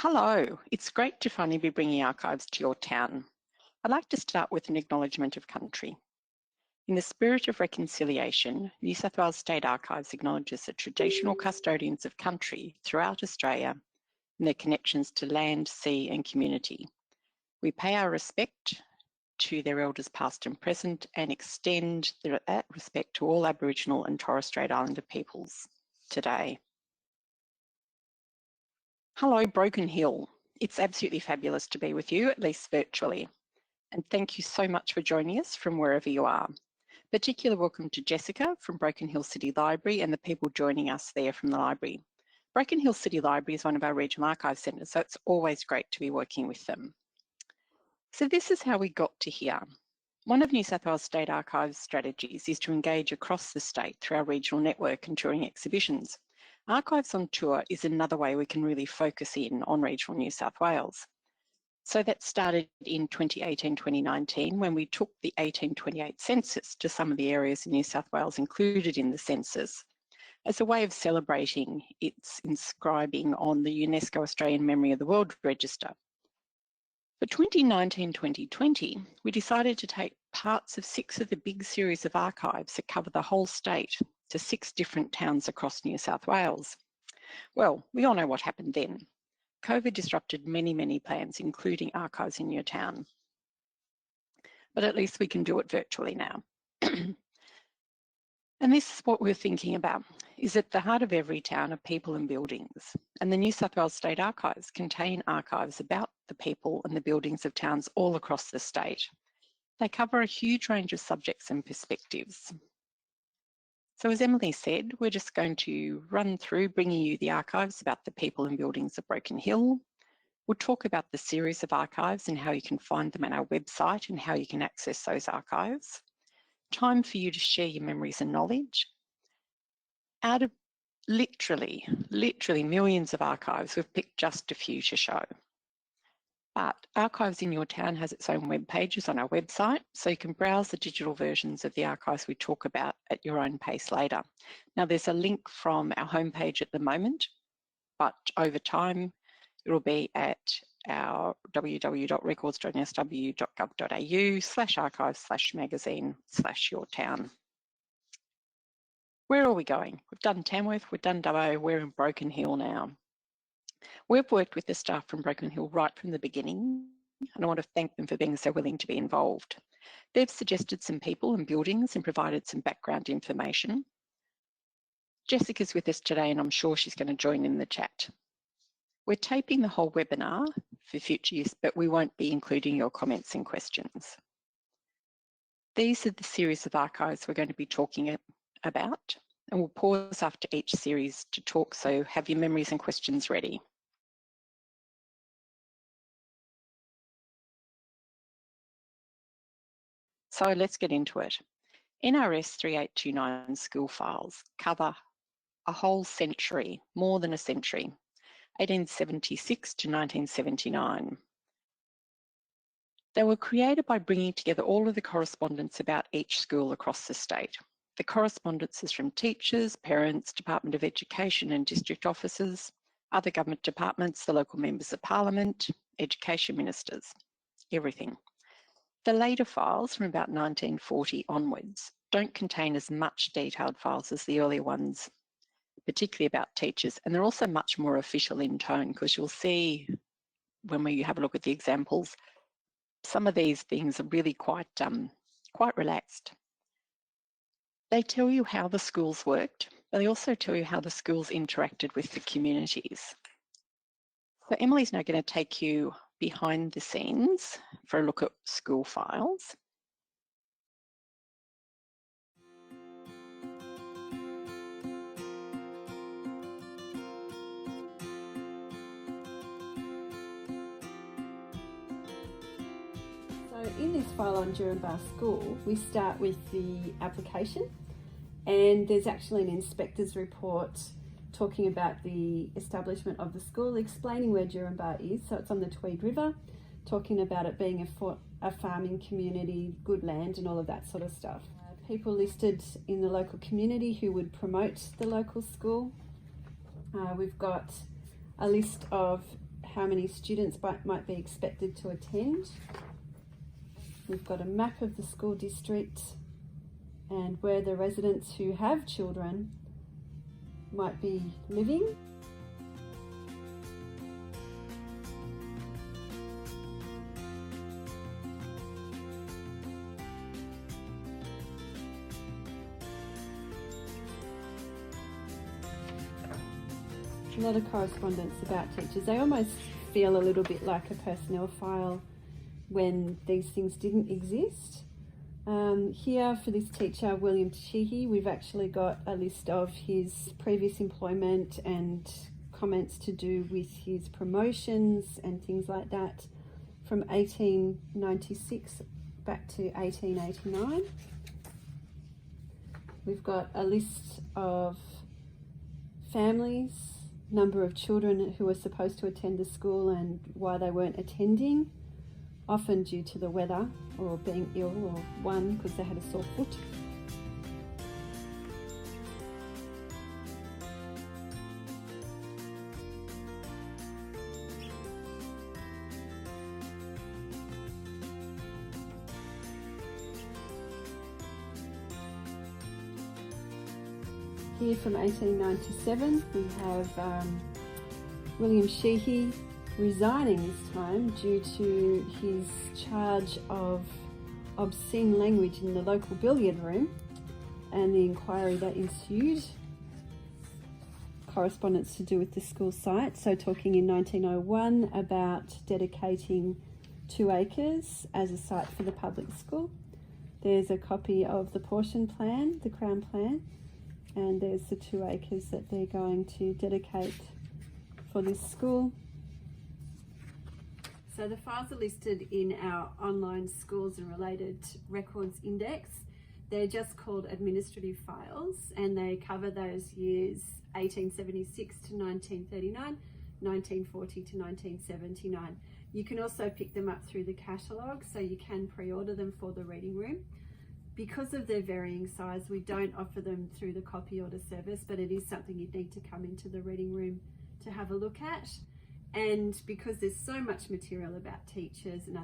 Hello, it's great to finally be bringing archives to your town. I'd like to start with an acknowledgement of country. In the spirit of reconciliation, New South Wales State Archives acknowledges the traditional custodians of country throughout Australia and their connections to land, sea and community. We pay our respect to their elders past and present and extend that respect to all Aboriginal and Torres Strait Islander peoples today. Hello, Broken Hill. It's absolutely fabulous to be with you, at least virtually. And thank you so much for joining us from wherever you are. Particular welcome to Jessica from Broken Hill City Library and the people joining us there from the library. Broken Hill City Library is one of our regional archive centres, so it's always great to be working with them. So this is how we got to here. One of New South Wales State Archives' strategies is to engage across the state through our regional network and touring exhibitions. Archives on Tour is another way we can really focus in on regional New South Wales. So that started in 2018-2019 when we took the 1828 census to some of the areas in New South Wales included in the census as a way of celebrating its inscribing on the UNESCO Australian Memory of the World Register. For 2019-2020, we decided to take parts of 6 of the big series of archives that cover the whole state to 6 different towns across New South Wales. Well, we all know what happened then. COVID disrupted many plans, including archives in your town. But at least we can do it virtually now. And this is what we're thinking about, is at the heart of every town are people and buildings. And the New South Wales State Archives contain archives about the people and the buildings of towns all across the state. They cover a huge range of subjects and perspectives. So as Emily said, we're just going to run through bringing you the archives about the people and buildings of Broken Hill. We'll talk about the series of archives and how you can find them on our website and how you can access those archives. Time for you to share your memories and knowledge. Out of literally millions of archives, we've picked just a few to show. But Archives in Your Town has its own web pages on our website, so you can browse the digital versions of the archives we talk about at your own pace later. Now there's a link from our homepage at the moment, but over time it'll be at our www.records.nsw.gov.au/archives/magazine/your-town. Where are we going? We've done Tamworth, we've done Dubbo, we're in Broken Hill now. We've worked with the staff from Broken Hill right from the beginning, and I want to thank them for being so willing to be involved. They've suggested some people and buildings and provided some background information. Jessica's with us today, and I'm sure she's going to join in the chat. We're taping the whole webinar for future use, but we won't be including your comments and questions. These are the series of archives we're going to be talking about, and we'll pause after each series to talk, so have your memories and questions ready. So let's get into it. NRS 3829 school files cover a whole century, more than a century, 1876 to 1979. They were created by bringing together all of the correspondence about each school across the state. The correspondence is from teachers, parents, Department of Education and district officers, other government departments, the local members of parliament, education ministers, everything. The later files from about 1940 onwards don't contain as much detailed files as the earlier ones, particularly about teachers, and they're also much more official in tone, because you'll see when we have a look at the examples, some of these things are really quite relaxed. They tell you how the schools worked, but they also tell you how the schools interacted with the communities. So Emily's now going to take you behind the scenes for a look at school files. So in this file on Durham School, we start with the application, and there's actually an inspector's report talking about the establishment of the school, explaining where Durham is. So it's on the Tweed River, talking about it being a farming community, good land and all of that sort of stuff. People listed in the local community who would promote the local school. We've got a list of how many students might be expected to attend. We've got a map of the school district and where the residents who have children might be living. A lot of correspondence about teachers. They almost feel a little bit like a personnel file when these things didn't exist. Here for this teacher, William Sheehy, we've actually got a list of his previous employment and comments to do with his promotions and things like that from 1896 back to 1889. We've got a list of families, number of children who were supposed to attend the school and why they weren't attending, often due to the weather or being ill, or one because they had a sore foot. Here from 1897 we have William Sheehy resigning this time due to his charge of obscene language in the local billiard room and the inquiry that ensued. Correspondence to do with the school site, so talking in 1901 about dedicating 2 acres as a site for the public school. There's a copy of the portion plan, the Crown plan, and there's the 2 acres that they're going to dedicate for this school. So the files are listed in our online schools and related records index. They're just called administrative files and they cover those years 1876 to 1939, 1940 to 1979. You can also pick them up through the catalogue, so you can pre-order them for the reading room. Because of their varying size, we don't offer them through the copy order service, but it is something you'd need to come into the reading room to have a look at. And because there's so much material about teachers and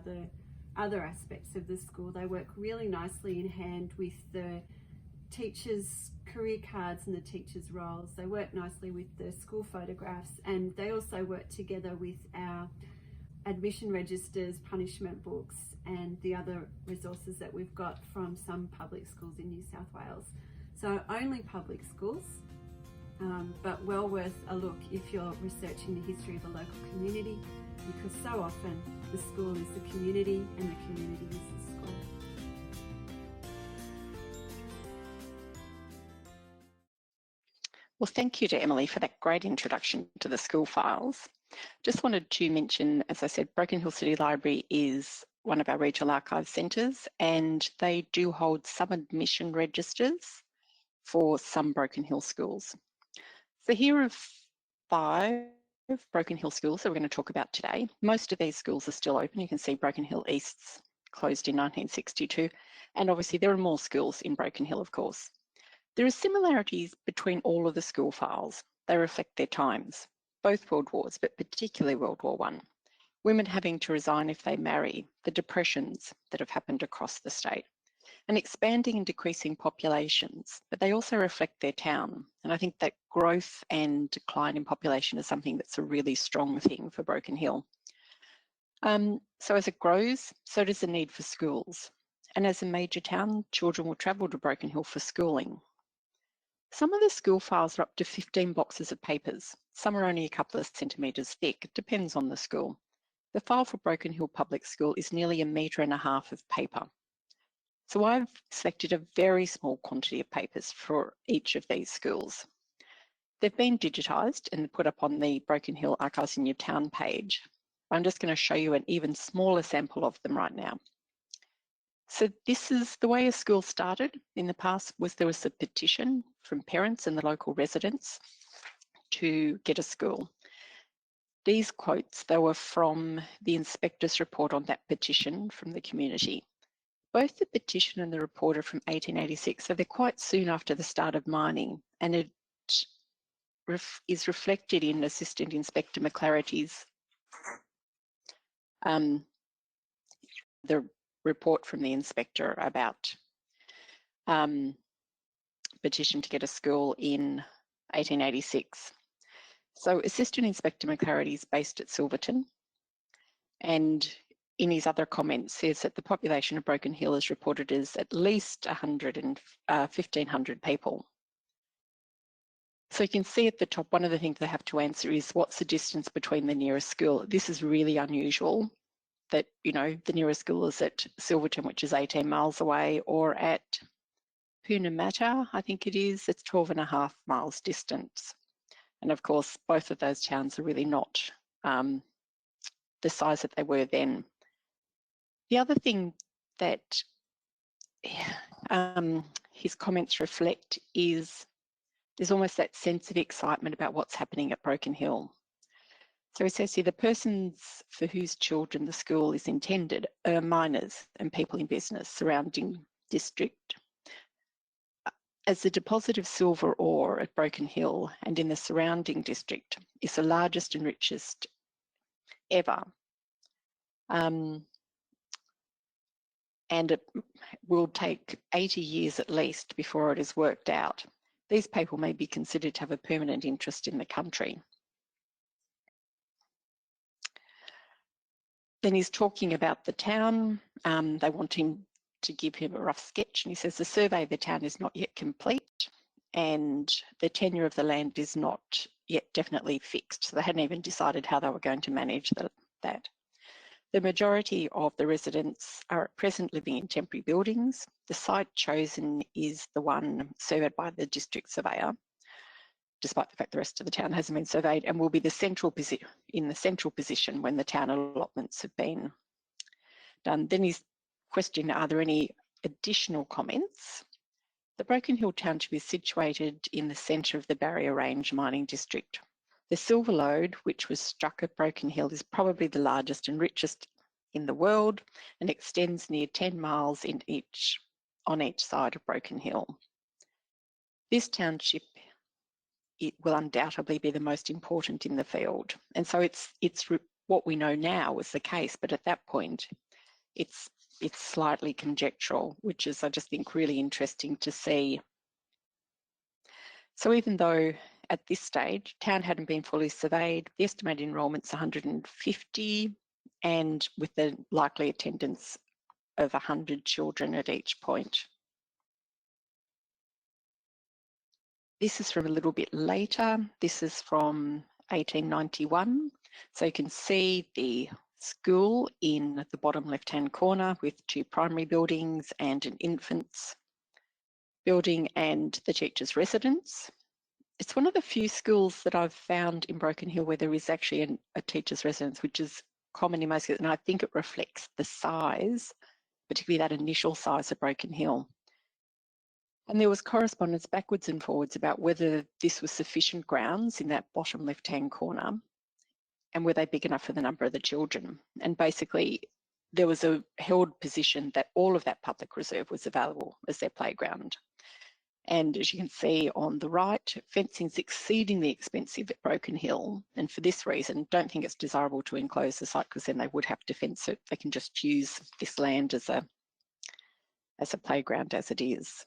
other aspects of the school, they work really nicely in hand with the teachers' career cards and the teachers' roles. They work nicely with the school photographs, and they also work together with our admission registers, punishment books, and the other resources that we've got from some public schools in New South Wales. So only public schools, but well worth a look if you're researching the history of a local community, because so often the school is the community and the community is the school. Well, thank you to Emily for that great introduction to the school files. Just wanted to mention, as I said, Broken Hill City Library is one of our regional archive centres, and they do hold some admission registers for some Broken Hill schools. So here are 5 Broken Hill schools that we're going to talk about today. Most of these schools are still open. You can see Broken Hill East's closed in 1962, and obviously there are more schools in Broken Hill, of course. There are similarities between all of the school files. They reflect their times, both World Wars, but particularly World War I. Women having to resign if they marry, the depressions that have happened across the state, and expanding and decreasing populations, but they also reflect their town. And I think that growth and decline in population is something that's a really strong thing for Broken Hill. So as it grows, so does the need for schools. And as a major town, children will travel to Broken Hill for schooling. Some of the school files are up to 15 boxes of papers. Some are only a couple of centimetres thick. It depends on the school. The file for Broken Hill Public School is nearly 1.5 metres of paper. So I've selected a very small quantity of papers for each of these schools. They've been digitised and put up on the Broken Hill Archives in Your Town page. I'm just going to show you an even smaller sample of them right now. So this is the way a school started in the past. There was a petition from parents and the local residents to get a school. These quotes, they were from the inspector's report on that petition from the community. Both the petition and the report are from 1886, so they're quite soon after the start of mining, and it is reflected in Assistant Inspector McClarity's the report from the inspector about petition to get a school in 1886. So Assistant Inspector McClarity is based at Silverton, and in his other comments says that the population of Broken Hill is reported as at least 1,500 people. So you can see at the top, one of the things they have to answer is what's the distance between the nearest school? This is really unusual that, you know, the nearest school is at Silverton, which is 18 miles away, or at Punamata, I think it is, it's 12.5 miles distance. And of course, both of those towns are really not the size that they were then. The other thing that his comments reflect is there's almost that sense of excitement about what's happening at Broken Hill. So he says here, the persons for whose children the school is intended are miners and people in business surrounding district. As the deposit of silver ore at Broken Hill and in the surrounding district is the largest and richest ever, and it will take 80 years at least before it is worked out, these people may be considered to have a permanent interest in the country. Then he's talking about the town. They want him to give him a rough sketch, and he says the survey of the town is not yet complete and the tenure of the land is not yet definitely fixed. So they hadn't even decided how they were going to manage that. The majority of the residents are at present living in temporary buildings. The site chosen is the one surveyed by the district surveyor, despite the fact the rest of the town hasn't been surveyed, and will be in the central position when the town allotments have been done. Then he's questioned, are there any additional comments? The Broken Hill Township is situated in the centre of the Barrier Range mining district. The silver lode, which was struck at Broken Hill, is probably the largest and richest in the world and extends near 10 miles on each side of Broken Hill. This township, it will undoubtedly be the most important in the field. And so it's what we know now was the case, but at that point, it's slightly conjectural, which is, I just think, really interesting to see. So even though at this stage, town hadn't been fully surveyed, the estimated enrolment's 150, and with the likely attendance of 100 children at each point. This is from a little bit later. This is from 1891. So you can see the school in the bottom left-hand corner with 2 primary buildings and an infants building and the teacher's residence. It's one of the few schools that I've found in Broken Hill where there is actually a teacher's residence, which is common in most cases, and I think it reflects the size, particularly that initial size of Broken Hill. And there was correspondence backwards and forwards about whether this was sufficient grounds in that bottom left-hand corner, and were they big enough for the number of the children. And basically, there was a held position that all of that public reserve was available as their playground. And as you can see on the right, fencing is exceedingly expensive at Broken Hill. And for this reason, don't think it's desirable to enclose the site, because then they would have to fence it. They can just use this land as a playground as it is.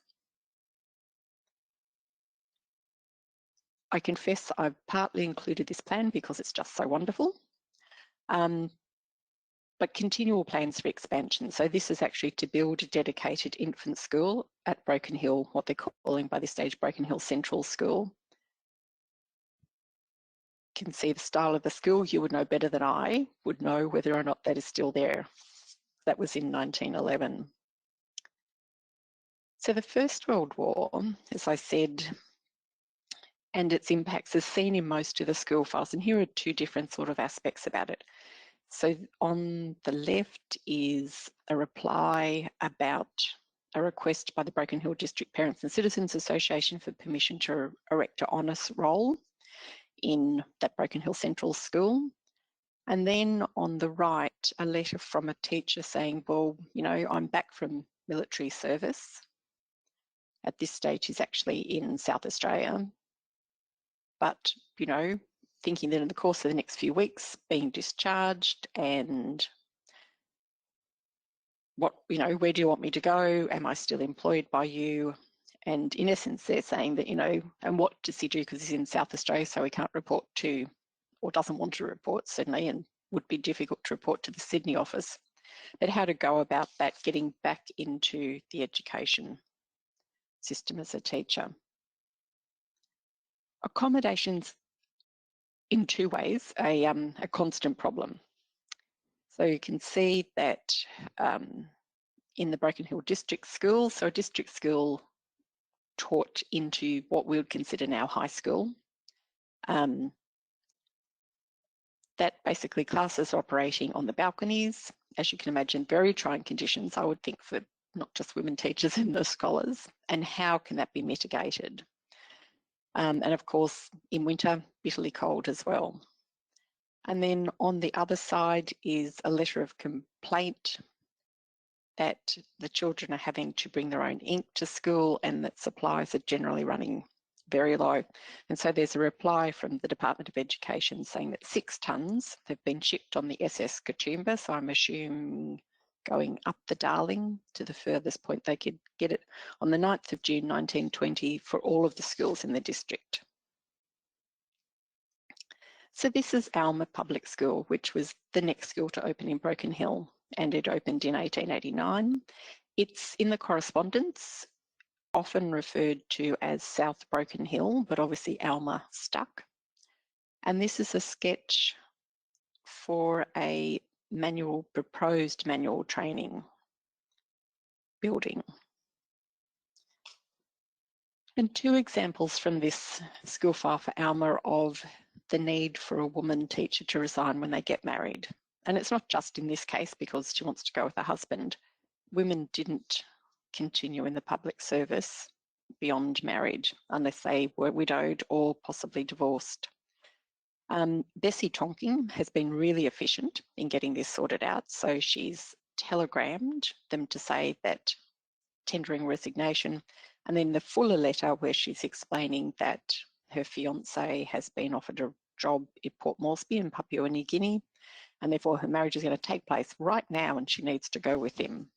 I confess I've partly included this plan because it's just so wonderful. But continual plans for expansion. So this is actually to build a dedicated infant school at Broken Hill, what they're calling by this stage Broken Hill Central School. You can see the style of the school. You would know better than I would know whether or not that is still there. That was in 1911. So the First World War, as I said, and its impacts is seen in most of the school files. And here are 2 different sort of aspects about it. So on the left is a reply about a request by the Broken Hill District Parents and Citizens Association for permission to erect an honors roll in that Broken Hill Central School. And then on the right, a letter from a teacher saying, well, you know, I'm back from military service. At this stage, he's actually in South Australia. But, you know, thinking that in the course of the next few weeks, being discharged and where do you want me to go? Am I still employed by you? And in essence, they're saying that, and what does he do? Because he's in South Australia, so he can't report to, or doesn't want to report, certainly, and would be difficult to report to the Sydney office. But how to go about that, getting back into the education system as a teacher. Accommodation's in two ways a constant problem. So you can see that in the Broken Hill District School, so a district school taught into what we would consider now high school. That basically classes operating on the balconies, as you can imagine, very trying conditions, I would think, for not just women teachers and the scholars. And how can that be mitigated? And of course, in winter, bitterly cold as well. And then on the other side is a letter of complaint that the children are having to bring their own ink to school and that supplies are generally running very low. And so there's a reply from the Department of Education saying that 6 tonnes have been shipped on the SS Katoomba, so I'm assuming going up the Darling to the furthest point they could get it, on the 9th of June 1920 for all of the schools in the district. So this is Alma Public School, which was the next school to open in Broken Hill, and it opened in 1889. It's in the correspondence often referred to as South Broken Hill, but obviously Alma stuck. And this is a sketch for a proposed manual training building. And 2 examples from this school file for Alma of the need for a woman teacher to resign when they get married. And it's not just in this case because she wants to go with her husband. Women didn't continue in the public service beyond marriage unless they were widowed or possibly divorced. Bessie Tonking has been really efficient in getting this sorted out. So she's telegrammed them to say that tendering resignation, and then the fuller letter where she's explaining that her fiancé has been offered a job at Port Moresby in Papua New Guinea, and therefore her marriage is going to take place right now and she needs to go with him.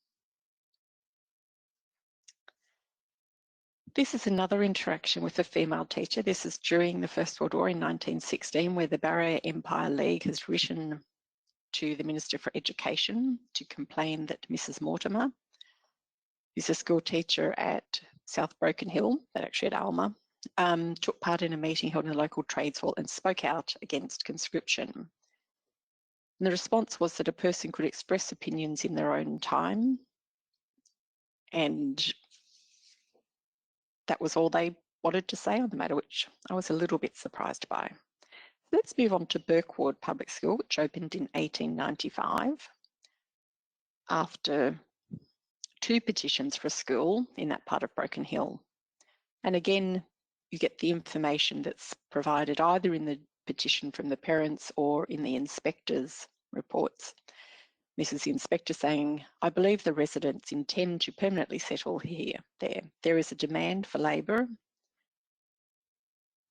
This is another interaction with a female teacher. This is during the First World War in 1916, where the Barrier Empire League has written to the Minister for Education to complain that Mrs. Mortimer, who's a school teacher at South Broken Hill, but actually at Alma, took part in a meeting held in the local trades hall and spoke out against conscription. And the response was that a person could express opinions in their own time, and that was all they wanted to say on the matter, which I was a little bit surprised by. Let's move on to Burkwood Public School, which opened in 1895 after 2 petitions for a school in that part of Broken Hill. And again, you get the information that's provided either in the petition from the parents or in the inspector's reports. This is the inspector saying, I believe the residents intend to permanently settle there. There is a demand for labour,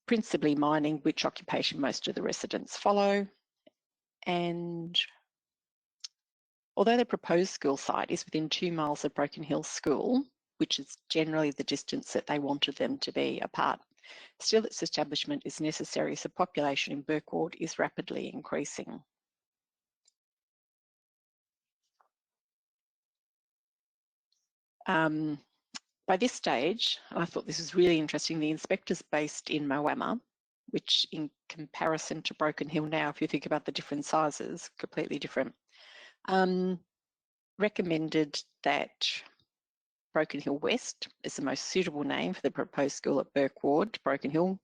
principally mining, which occupation most of the residents follow. And although the proposed school site is within 2 miles of Broken Hill School, which is generally the distance that they wanted them to be apart, still its establishment is necessary as the population in Burkwood is rapidly increasing. By this stage, I thought this was really interesting, the inspectors based in Mcguire, which in comparison to Broken Hill now, if you think about the different sizes, completely different, recommended that Broken Hill West is the most suitable name for the proposed school at Burkwood, Broken Hill.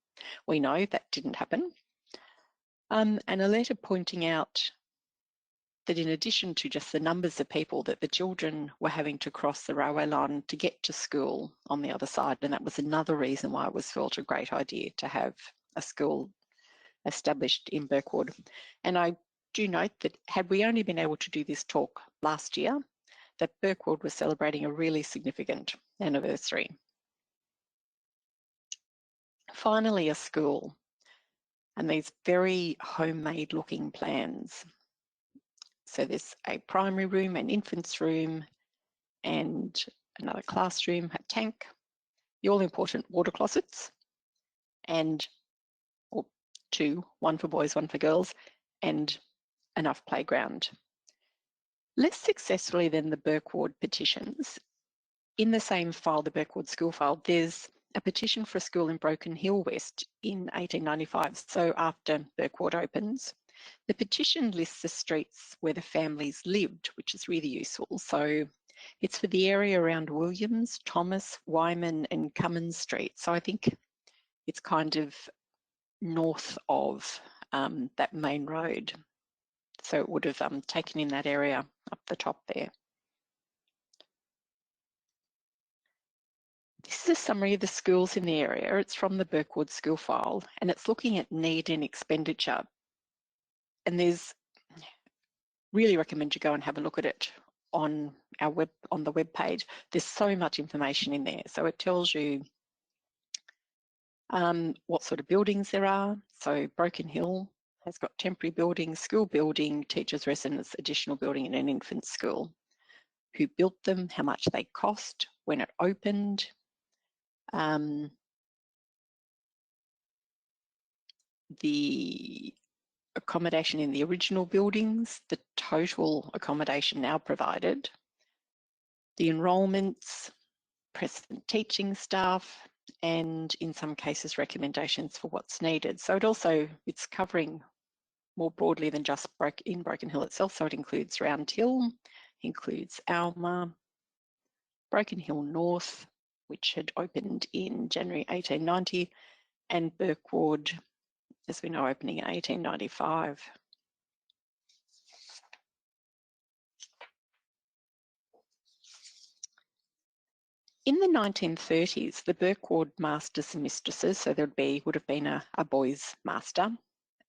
We know that didn't happen. And a letter pointing out that in addition to just the numbers of people, that the children were having to cross the railway line to get to school on the other side. And that was another reason why it was felt a great idea to have a school established in Burkwood. And I do note that had we only been able to do this talk last year, that Burkwood was celebrating a really significant anniversary. Finally, a school, and these very homemade looking plans. So there's a primary room, an infant's room, and another classroom, a tank, the all-important water closets, and or two, one for boys, one for girls, and enough playground. Less successfully than the Burkwood petitions, in the same file, the Burkwood school file, there's a petition for a school in Broken Hill West in 1895, so after Burkwood opens. The petition lists the streets where the families lived, which is really useful. So it's for the area around Williams, Thomas, Wyman and Cummins Street. So I think it's kind of north of that main road. So it would have taken in that area up the top there. This is a summary of the schools in the area. It's from the Burkwood school file, and it's looking at need and expenditure. And there's really recommend you go and have a look at it on our on the web page. There's so much information in there. So it tells you what sort of buildings there are. So Broken Hill has got temporary buildings, school building, teachers' residence, additional building and an infant school. Who built them, how much they cost, when it opened. The accommodation in the original buildings, the total accommodation now provided, the enrolments, present teaching staff, and in some cases recommendations for what's needed. So it's covering more broadly than just Broken Hill itself. So it includes Round Hill, includes Alma, Broken Hill North, which had opened in January 1890, and Burkwood, as we know, opening in 1895. In the 1930s, the Burkwood masters and mistresses, so there would have been a boys' master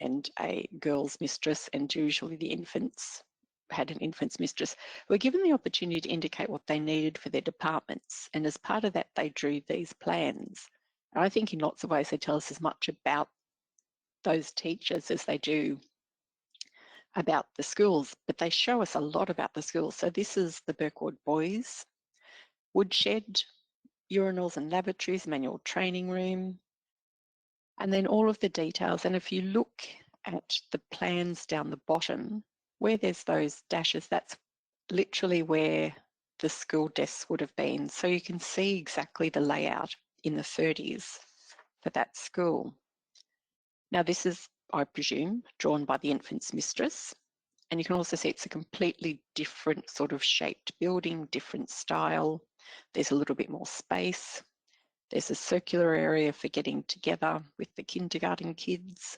and a girls' mistress, and usually the infants had an infant's mistress, were given the opportunity to indicate what they needed for their departments. And as part of that, they drew these plans. And I think in lots of ways they tell us as much about those teachers as they do about the schools, but they show us a lot about the schools. So this is the Burkwood boys woodshed, urinals and lavatories, manual training room, and then all of the details. And if you look at the plans down the bottom, where there's those dashes, that's literally where the school desks would have been. So you can see exactly the layout in the 30s for that school. Now this is, I presume, drawn by the infant's mistress. And you can also see it's a completely different sort of shaped building, different style. There's a little bit more space. There's a circular area for getting together with the kindergarten kids.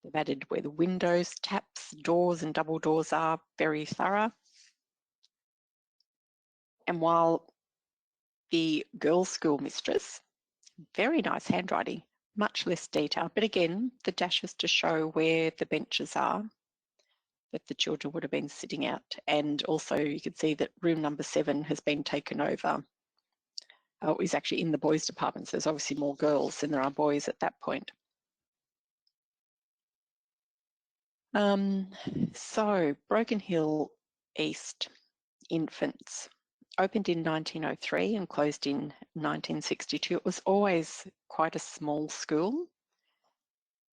They've added where the windows, taps, doors and double doors are, very thorough. And while the girls' school mistress, very nice handwriting, much less detail, but again, the dashes to show where the benches are that the children would have been sitting at. And also you can see that room number 7 has been taken over. Is actually in the boys' department, so there's obviously more girls than there are boys at that point. So Broken Hill East Infants opened in 1903 and closed in 1962. It was always quite a small school.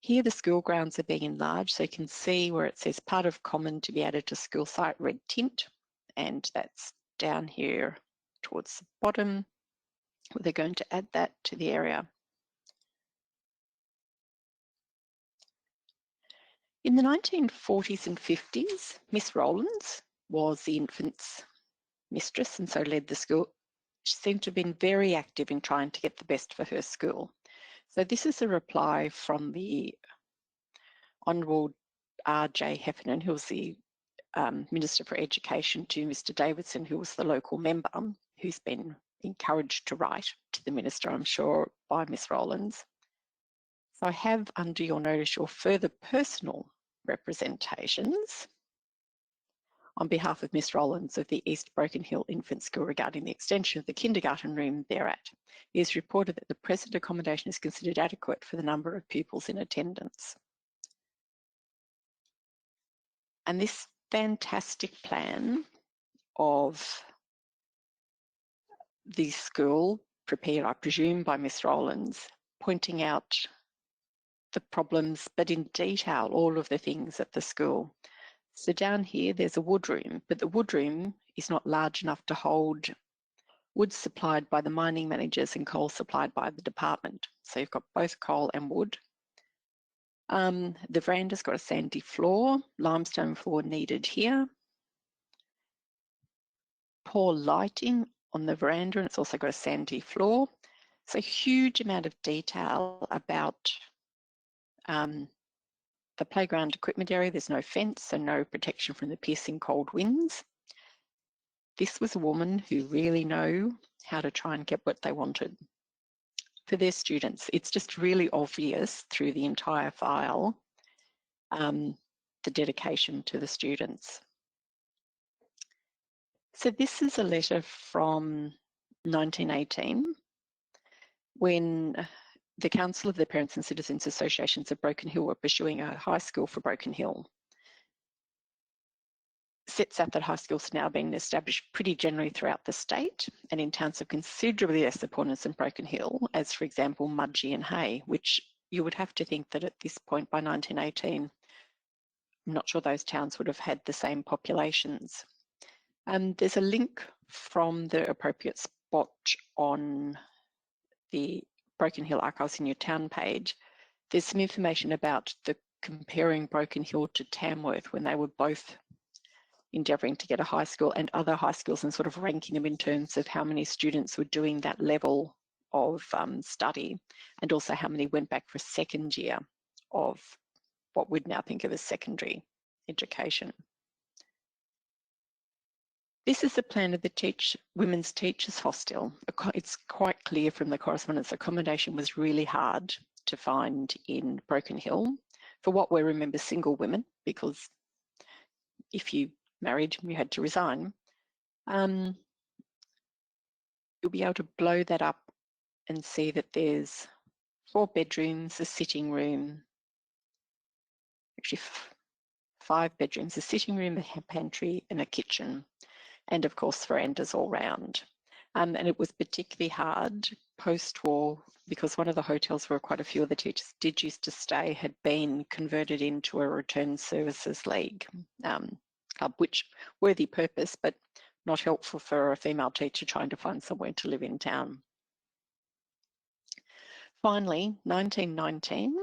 Here the school grounds are being enlarged, so you can see where it says part of common to be added to school site, red tint, and that's down here towards the bottom, where they're going to add that to the area. In the 1940s and 50s, Miss Rowlands was the infant's mistress and so led the school. She seemed to have been very active in trying to get the best for her school. So this is a reply from the Honourable R.J. Heffernan, who was the Minister for Education, to Mr. Davidson, who was the local member, who's been encouraged to write to the Minister, I'm sure, by Miss Rowlands. So I have under your notice your further personal representations on behalf of Miss Rowlands of the East Broken Hill Infant School regarding the extension of the kindergarten room thereat. It is reported that the present accommodation is considered adequate for the number of pupils in attendance. And this fantastic plan of the school, prepared, I presume, by Miss Rowlands, pointing out the problems, but in detail, all of the things at the school. So down here, there's a wood room, but the wood room is not large enough to hold wood supplied by the mining managers and coal supplied by the department. So you've got both coal and wood. The veranda's got a sandy floor, limestone floor needed here. Poor lighting on the veranda, and it's also got a sandy floor. So a huge amount of detail about the playground equipment area. There's no fence, so no protection from the piercing cold winds. This was a woman who really knew how to try and get what they wanted for their students. It's just really obvious through the entire file, the dedication to the students. So this is a letter from 1918 when the Council of the Parents and Citizens Associations of Broken Hill were pursuing a high school for Broken Hill. Sets out that high schools have now been established pretty generally throughout the state and in towns of considerably less importance than Broken Hill, as for example Mudgee and Hay, which you would have to think that at this point by 1918, I'm not sure those towns would have had the same populations. There's a link from the appropriate spot on the Broken Hill Archives in your town page. There's some information about the comparing Broken Hill to Tamworth when they were both endeavouring to get a high school and other high schools and sort of ranking them in terms of how many students were doing that level of study and also how many went back for a second year of what we'd now think of as secondary education. This is the plan of the Women's Teachers Hostel. It's quite clear from the correspondence accommodation was really hard to find in Broken Hill for what we remember single women, because if you married, you had to resign. You'll be able to blow that up and see that there's 4 bedrooms, a sitting room, actually 5 bedrooms, a sitting room, a pantry and a kitchen, and of course verandas all round. And it was particularly hard post-war because one of the hotels where quite a few of the teachers did used to stay had been converted into a return services league club, which worthy purpose, but not helpful for a female teacher trying to find somewhere to live in town. Finally, 1919,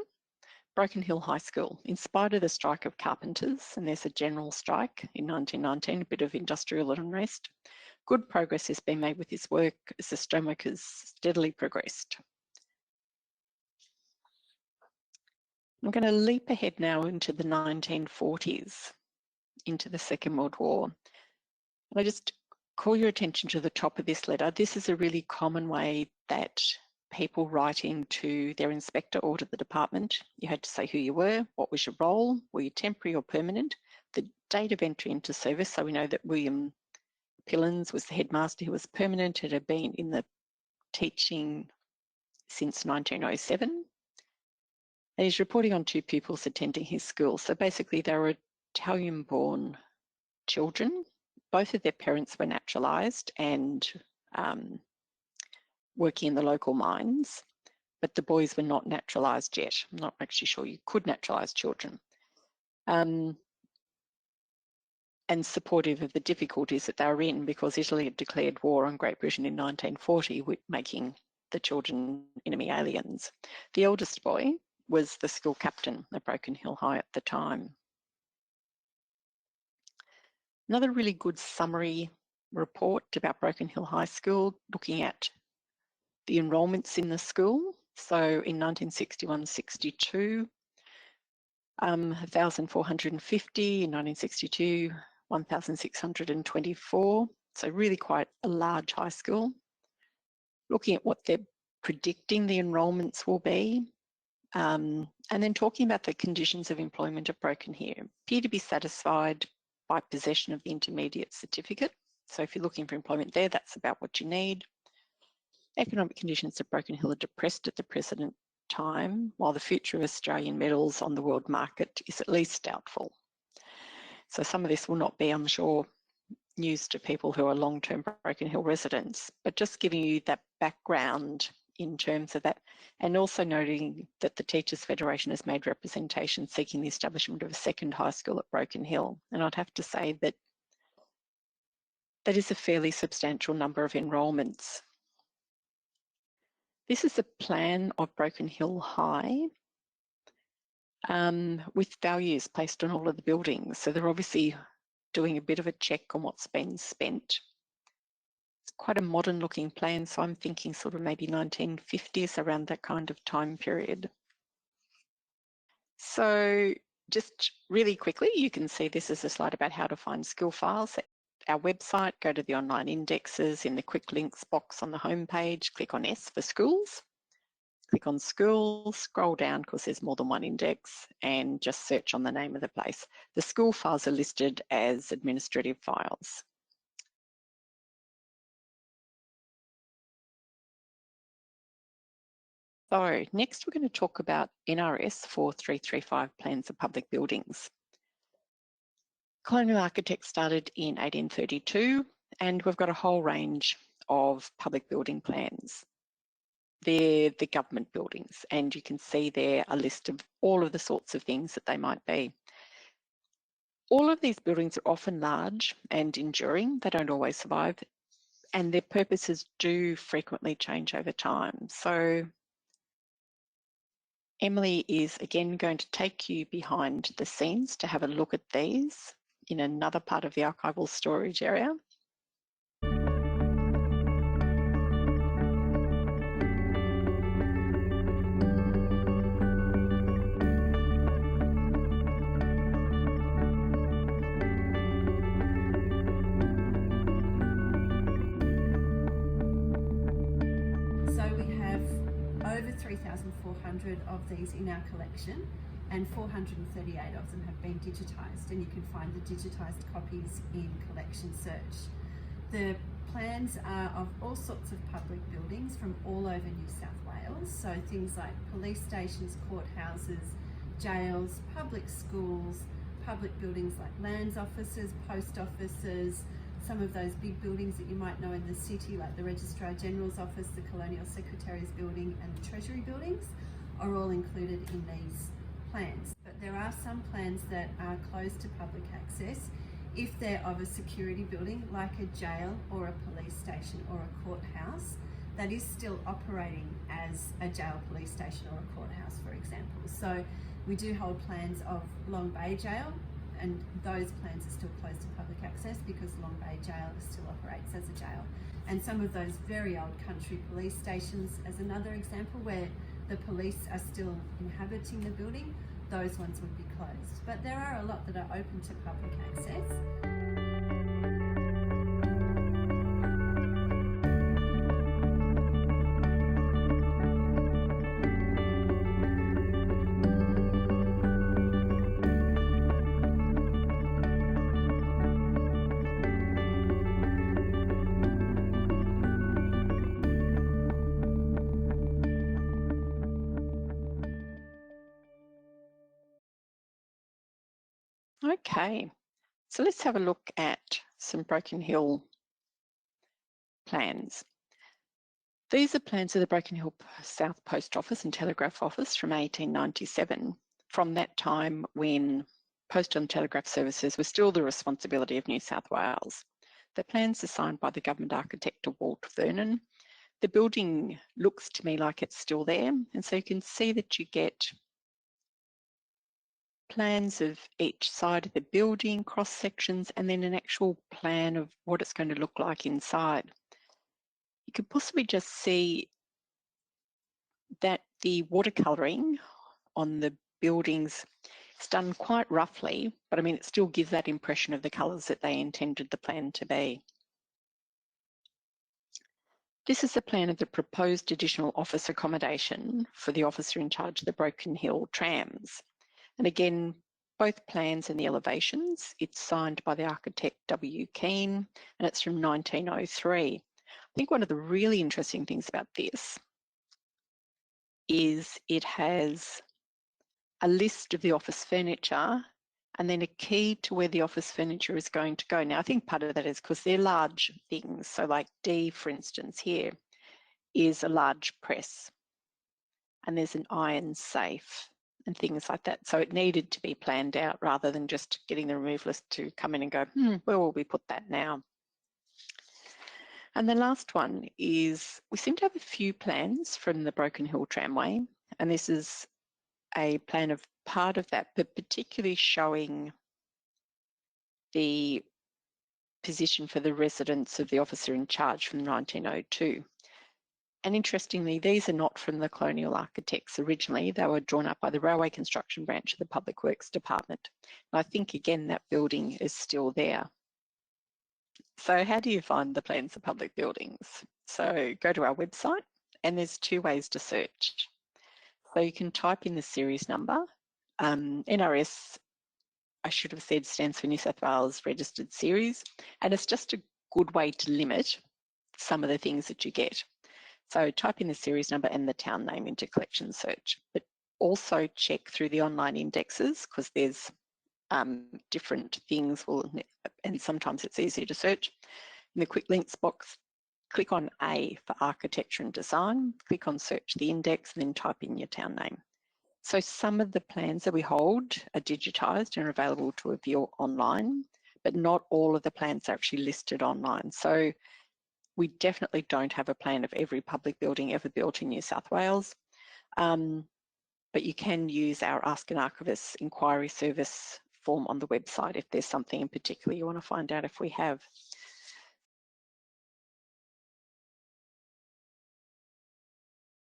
Broken Hill High School. In spite of the strike of carpenters, and there's a general strike in 1919, a bit of industrial unrest, good progress has been made with this work as the stonework has steadily progressed. I'm going to leap ahead now into the 1940s, into the Second World War. And I just call your attention to the top of this letter. This is a really common way that people write into their inspector or to the department. You had to say who you were, what was your role, were you temporary or permanent, the date of entry into service. So we know that William Pillins was the headmaster who was permanent, had been in the teaching since 1907. And he's reporting on 2 pupils attending his school. So basically they were Italian-born children. Both of their parents were naturalised and working in the local mines, but the boys were not naturalised yet. I'm not actually sure you could naturalise children. And supportive of the difficulties that they were in because Italy had declared war on Great Britain in 1940, making the children enemy aliens. The eldest boy was the school captain at Broken Hill High at the time. Another really good summary report about Broken Hill High School, looking at the enrolments in the school. So in 1961-62, 1,450, in 1962, 1,624. So really quite a large high school. Looking at what they're predicting the enrolments will be, and then talking about the conditions of employment at Broken Hill. Appear to be satisfied by possession of the intermediate certificate. So if you're looking for employment there, that's about what you need. Economic conditions at Broken Hill are depressed at the present time, while the future of Australian metals on the world market is at least doubtful. So some of this will not be, I'm sure, news to people who are long-term Broken Hill residents, but just giving you that background in terms of that, and also noting that the Teachers Federation has made representation seeking the establishment of a second high school at Broken Hill. And I'd have to say that that is a fairly substantial number of enrolments. This is a plan of Broken Hill High with values placed on all of the buildings. So they're obviously doing a bit of a check on what's been spent. It's quite a modern looking plan, so I'm thinking sort of maybe 1950s, around that kind of time period. So just really quickly, you can see this is a slide about how to find school files. Our website, go to the online indexes. In the quick links box on the home page, click on S for schools. Click on schools, scroll down because there's more than one index, and just search on the name of the place. The school files are listed as administrative files. So next we're going to talk about NRS 4335 plans of public buildings. Colonial architects started in 1832, and we've got a whole range of public building plans. They're the government buildings, and you can see there a list of all of the sorts of things that they might be. All of these buildings are often large and enduring. They don't always survive, and their purposes do frequently change over time. So Emily is again going to take you behind the scenes to have a look at these in another part of the archival storage area. So we have over 3,400 of these in our collection, and 438 of them have been digitised, and you can find the digitised copies in collection search. The plans are of all sorts of public buildings from all over New South Wales, so things like police stations, courthouses, jails, public schools, public buildings like lands offices, post offices, some of those big buildings that you might know in the city, like the Registrar General's office, the Colonial Secretary's building and the Treasury buildings, are all included in these plans. But there are some plans that are closed to public access if they're of a security building like a jail or a police station or a courthouse that is still operating as a jail, police station or a courthouse, for example. So we do hold plans of Long Bay Jail, and those plans are still closed to public access because Long Bay Jail still operates as a jail. And some of those very old country police stations, as another example, where the police are still inhabiting the building, those ones would be closed. But there are a lot that are open to public access. Okay, so let's have a look at some Broken Hill plans. These are plans of the Broken Hill South Post Office and Telegraph Office from 1897, from that time when postal and telegraph services were still the responsibility of New South Wales. The plans are signed by the government architect Walt Vernon. The building looks to me like it's still there, and so you can see that you get plans of each side of the building, cross sections, and then an actual plan of what it's going to look like inside. You could possibly just see that the watercolouring on the buildings is done quite roughly, but I mean, it still gives that impression of the colours that they intended the plan to be. This is a plan of the proposed additional office accommodation for the officer in charge of the Broken Hill Trams. And again, both plans and the elevations, it's signed by the architect W. Keane, and it's from 1903. I think one of the really interesting things about this is it has a list of the office furniture and then a key to where the office furniture is going to go. Now, I think part of that is because they're large things. So like D, for instance, here is a large press, and there's an iron safe and things like that. So it needed to be planned out rather than just getting the removalist to come in and go, where will we put that now? And the last one is, we seem to have a few plans from the Broken Hill Tramway, and this is a plan of part of that, but particularly showing the position for the residence of the officer in charge from 1902. And interestingly, these are not from the colonial architects originally. They were drawn up by the Railway Construction Branch of the Public Works Department. And I think, again, that building is still there. So how do you find the plans of public buildings? So go to our website, and there's two ways to search. So you can type in the series number. NRS, I should have said, stands for New South Wales Registered Series, and it's just a good way to limit some of the things that you get. So type in the series number and the town name into collection search, but also check through the online indexes, because there's different things, and sometimes it's easier to search. In the quick links box, click on A for architecture and design, click on search the index, and then type in your town name. So some of the plans that we hold are digitised and are available to view online, but not all of the plans are actually listed online. So we definitely don't have a plan of every public building ever built in New South Wales, but you can use our Ask an Archivist inquiry service form on the website if there's something in particular you want to find out if we have.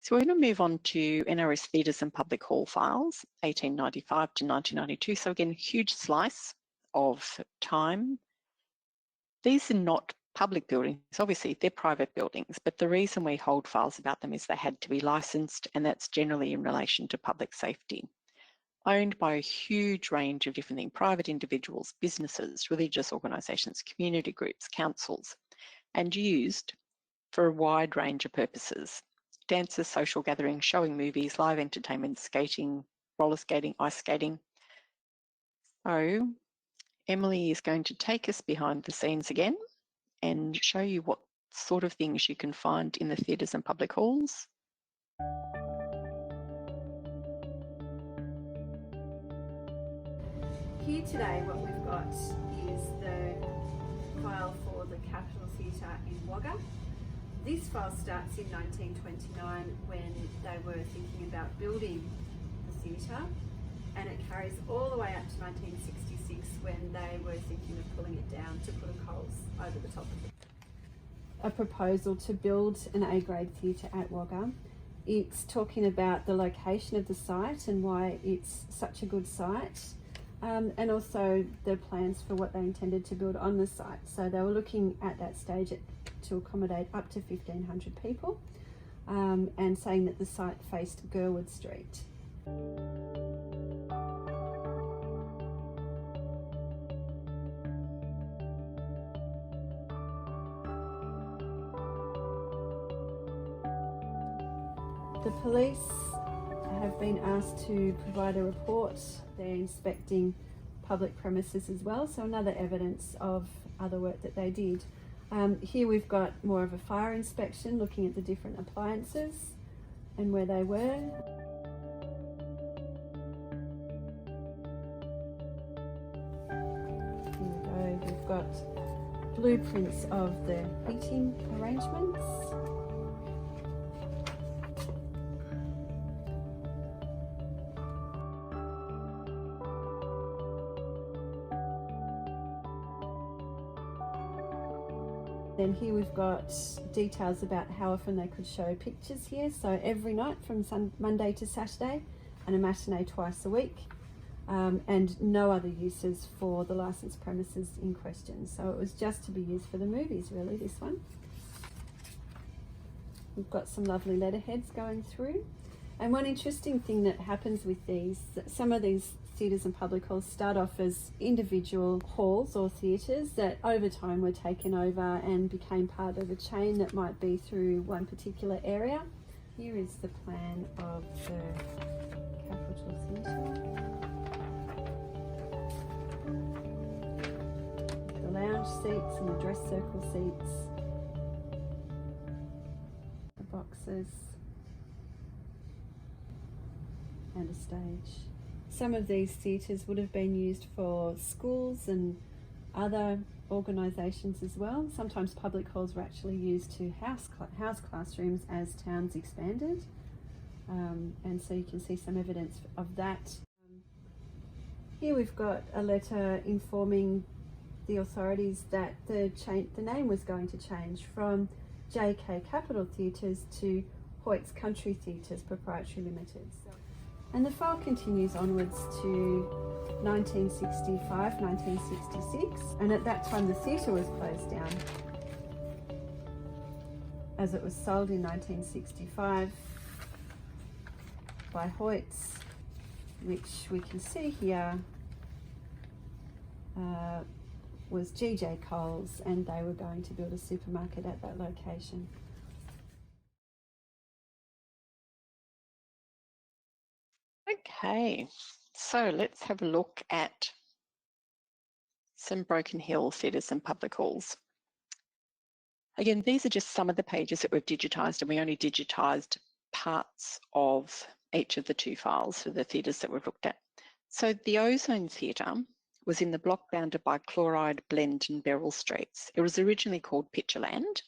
So we're going to move on to NRS Theatres and Public Hall files, 1895 to 1992. So again, huge slice of time. These are not public buildings, obviously they're private buildings, but the reason we hold files about them is they had to be licensed, and that's generally in relation to public safety. Owned by a huge range of different things, private individuals, businesses, religious organisations, community groups, councils, and used for a wide range of purposes. Dances, social gatherings, showing movies, live entertainment, skating, roller skating, ice skating. So Emily is going to take us behind the scenes again and show you what sort of things you can find in the theatres and public halls. Here today what we've got is the file for the Capitol Theatre in Wagga. This file starts in 1929 when they were thinking about building the theatre, and it carries all the way up to 1966 when they were thinking of pulling it down to put a Coles over the top of it. A proposal to build an A-grade theatre at Wagga. It's talking about the location of the site and why it's such a good site, and also the plans for what they intended to build on the site. So they were looking at that stage to accommodate up to 1,500 people, and saying that the site faced Burkwood Street. The police have been asked to provide a report. They're inspecting public premises as well, so another evidence of other work that they did. Here we've got more of a fire inspection, looking at the different appliances and where they were. Here we go, we've got blueprints of the heating arrangements. Then here we've got details about how often they could show pictures here. So every night from Monday to Saturday, and a matinee twice a week, and no other uses for the licensed premises in question. So it was just to be used for the movies, really, this one. We've got some lovely letterheads going through. And one interesting thing that happens with these, that some of these theatres and public halls start off as individual halls or theatres that over time were taken over and became part of a chain that might be through one particular area. Here is the plan of the Capitol Theatre. lounge seats and the dress circle seats, the boxes, and a stage. Some of these theatres would have been used for schools and other organisations as well. Sometimes public halls were actually used to house classrooms as towns expanded, and so you can see some evidence of that. Here we've got a letter informing the authorities that the name was going to change from JK Capital Theatres to Hoyt's Country Theatres Proprietary Limited. And the file continues onwards to 1965, 1966, and at that time the theatre was closed down, as it was sold in 1965 by Hoyt's, which we can see here was GJ Coles, and they were going to build a supermarket at that location. Okay, so let's have a look at some Broken Hill theatres and public halls. Again, these are just some of the pages that we've digitised, and we only digitised parts of each of the two files for the theatres that we've looked at. So the Ozone Theatre was in the block bounded by Chloride, Blend and Beryl Streets. It was originally called Pitcherland,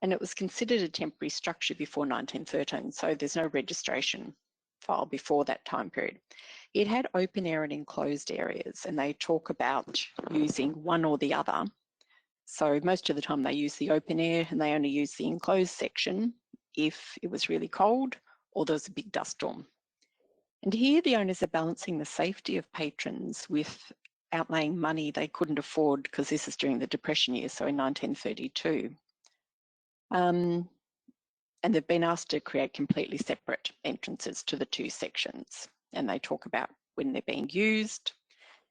and it was considered a temporary structure before 1913, so there's no registration file before that time period. It had open air and enclosed areas, and they talk about using one or the other. So most of the time they use the open air, and they only use the enclosed section if it was really cold or there was a big dust storm. And here the owners are balancing the safety of patrons with outlaying money they couldn't afford, because this is during the Depression years, so in 1932. And they've been asked to create completely separate entrances to the two sections. And they talk about when they're being used,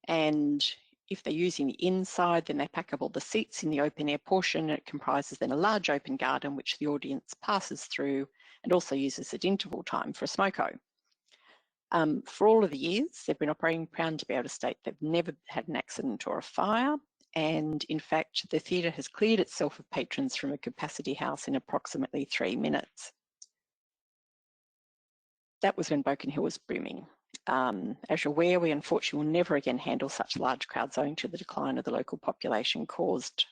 and if they're using the inside, then they pack up all the seats in the open air portion. It comprises then a large open garden which the audience passes through and also uses at interval time for a smoko. For all of the years they've been operating, proud to be able to state they've never had an accident or a fire. And in fact, the theatre has cleared itself of patrons from a capacity house in approximately 3 minutes. That was when Broken Hill was booming. As you're aware, we unfortunately will never again handle such large crowds owing to the decline of the local population caused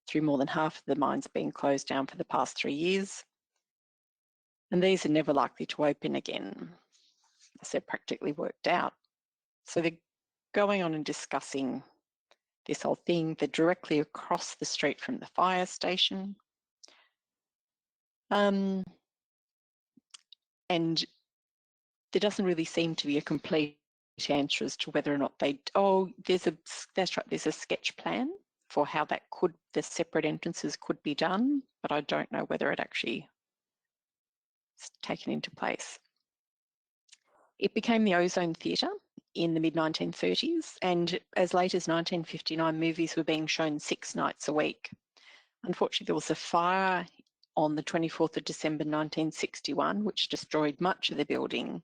through more than half of the mines being closed down for the past 3 years. And these are never likely to open again, as they're practically worked out. So they're going on and discussing this whole thing. They're directly across the street from the fire station. And there doesn't really seem to be a complete answer as to whether or not they, that's right, there's a sketch plan for how that the separate entrances could be done, but I don't know whether it actually is taken into place. It became the Ozone Theatre in the mid-1930s, and as late as 1959, movies were being shown 6 nights a week. Unfortunately, there was a fire on the 24th of December 1961, which destroyed much of the building,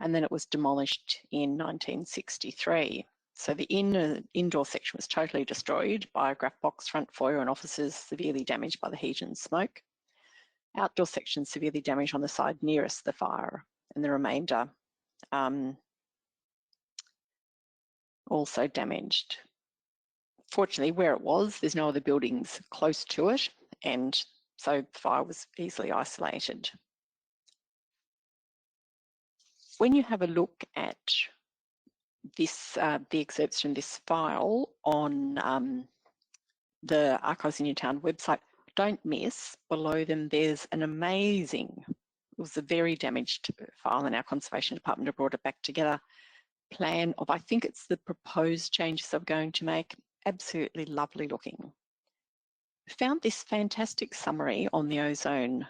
and then it was demolished in 1963. So the indoor section was totally destroyed by a graph box, front foyer and offices severely damaged by the heat and smoke. Outdoor section severely damaged on the side nearest the fire, and the remainder also damaged. Fortunately, where it was, there's no other buildings close to it, and so the fire was easily isolated. When you have a look at this, the excerpts from this file on the Archives in Your Town website, don't miss, below them there's an amazing, it was a very damaged file, and our Conservation Department have brought it back together, plan of, I think it's the proposed changes they're going to make. Absolutely lovely looking. Found this fantastic summary on the Ozone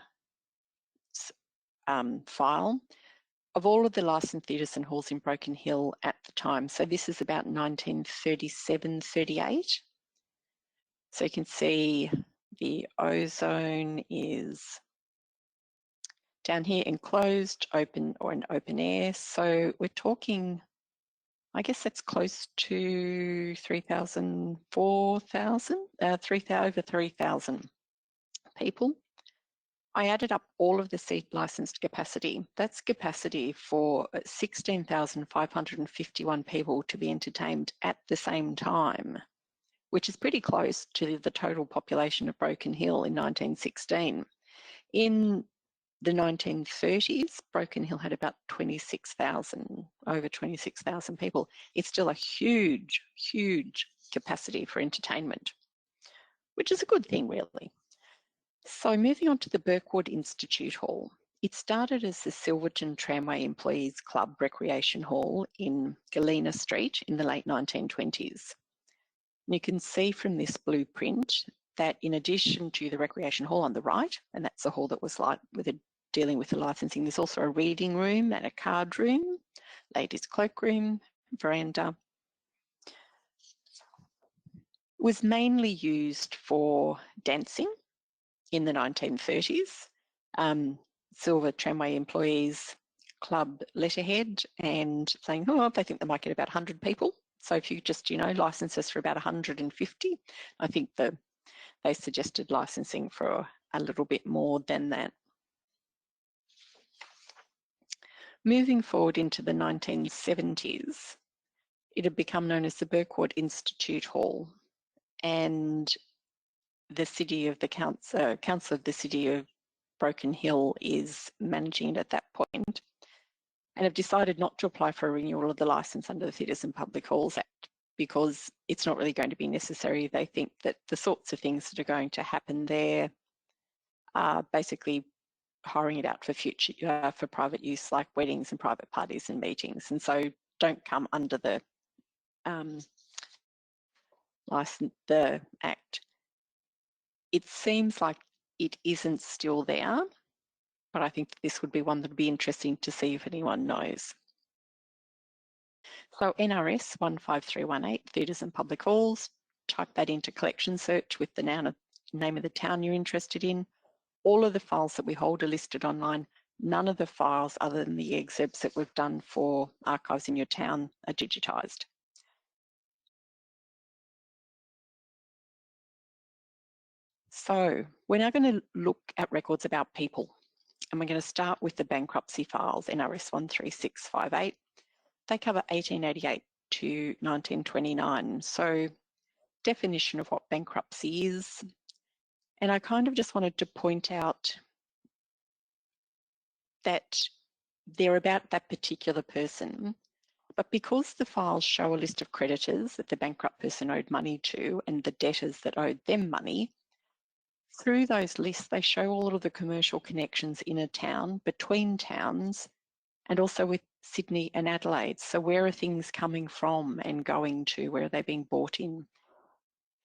file of all of the licensed theatres and halls in Broken Hill at the time. So this is about 1937-38. So you can see the Ozone is down here, enclosed, open, or in open air. So we're talking I guess that's close to 3,000, 4,000, over 3,000 people. I added up all of the seat licensed capacity. That's capacity for 16,551 people to be entertained at the same time, which is pretty close to the total population of Broken Hill in 1916. In the 1930s, Broken Hill had about 26,000, over 26,000 people. It's still a huge, huge capacity for entertainment, which is a good thing, really. So moving on to the Burkwood Institute Hall. It started as the Silverton Tramway Employees Club Recreation Hall in Galena Street in the late 1920s. And you can see from this blueprint that in addition to the recreation hall on the right, and that's the hall that was dealing with the licensing, there's also a reading room and a card room, ladies' cloakroom, veranda. It was mainly used for dancing in the 1930s. Silver Tramway Employees Club letterhead and saying, oh, they think they might get about 100 people. So if you just, license us for about 150, I think they suggested licensing for a little bit more than that. Moving forward into the 1970s, it had become known as the Burkwood Institute Hall, and the council of the city of Broken Hill is managing it at that point, and have decided not to apply for a renewal of the licence under the Theatres and Public Halls Act because it's not really going to be necessary. They think that the sorts of things that are going to happen there are basically hiring it out for for private use, like weddings and private parties and meetings, and so don't come under the the Act. It seems like it isn't still there, but I think this would be one that would be interesting to see if anyone knows. So NRS 15318, Theatres and Public Halls, type that into collection search with the name of the town you're interested in. All of the files that we hold are listed online. None of the files other than the excerpts that we've done for archives in your town are digitised. So we're now going to look at records about people, and we're going to start with the bankruptcy files, NRS 13658. They cover 1888 to 1929. So definition of what bankruptcy is. And I kind of just wanted to point out that they're about that particular person, but because the files show a list of creditors that the bankrupt person owed money to and the debtors that owed them money, through those lists, they show all of the commercial connections in a town, between towns, and also with Sydney and Adelaide. So where are things coming from and going to? Where are they being bought in?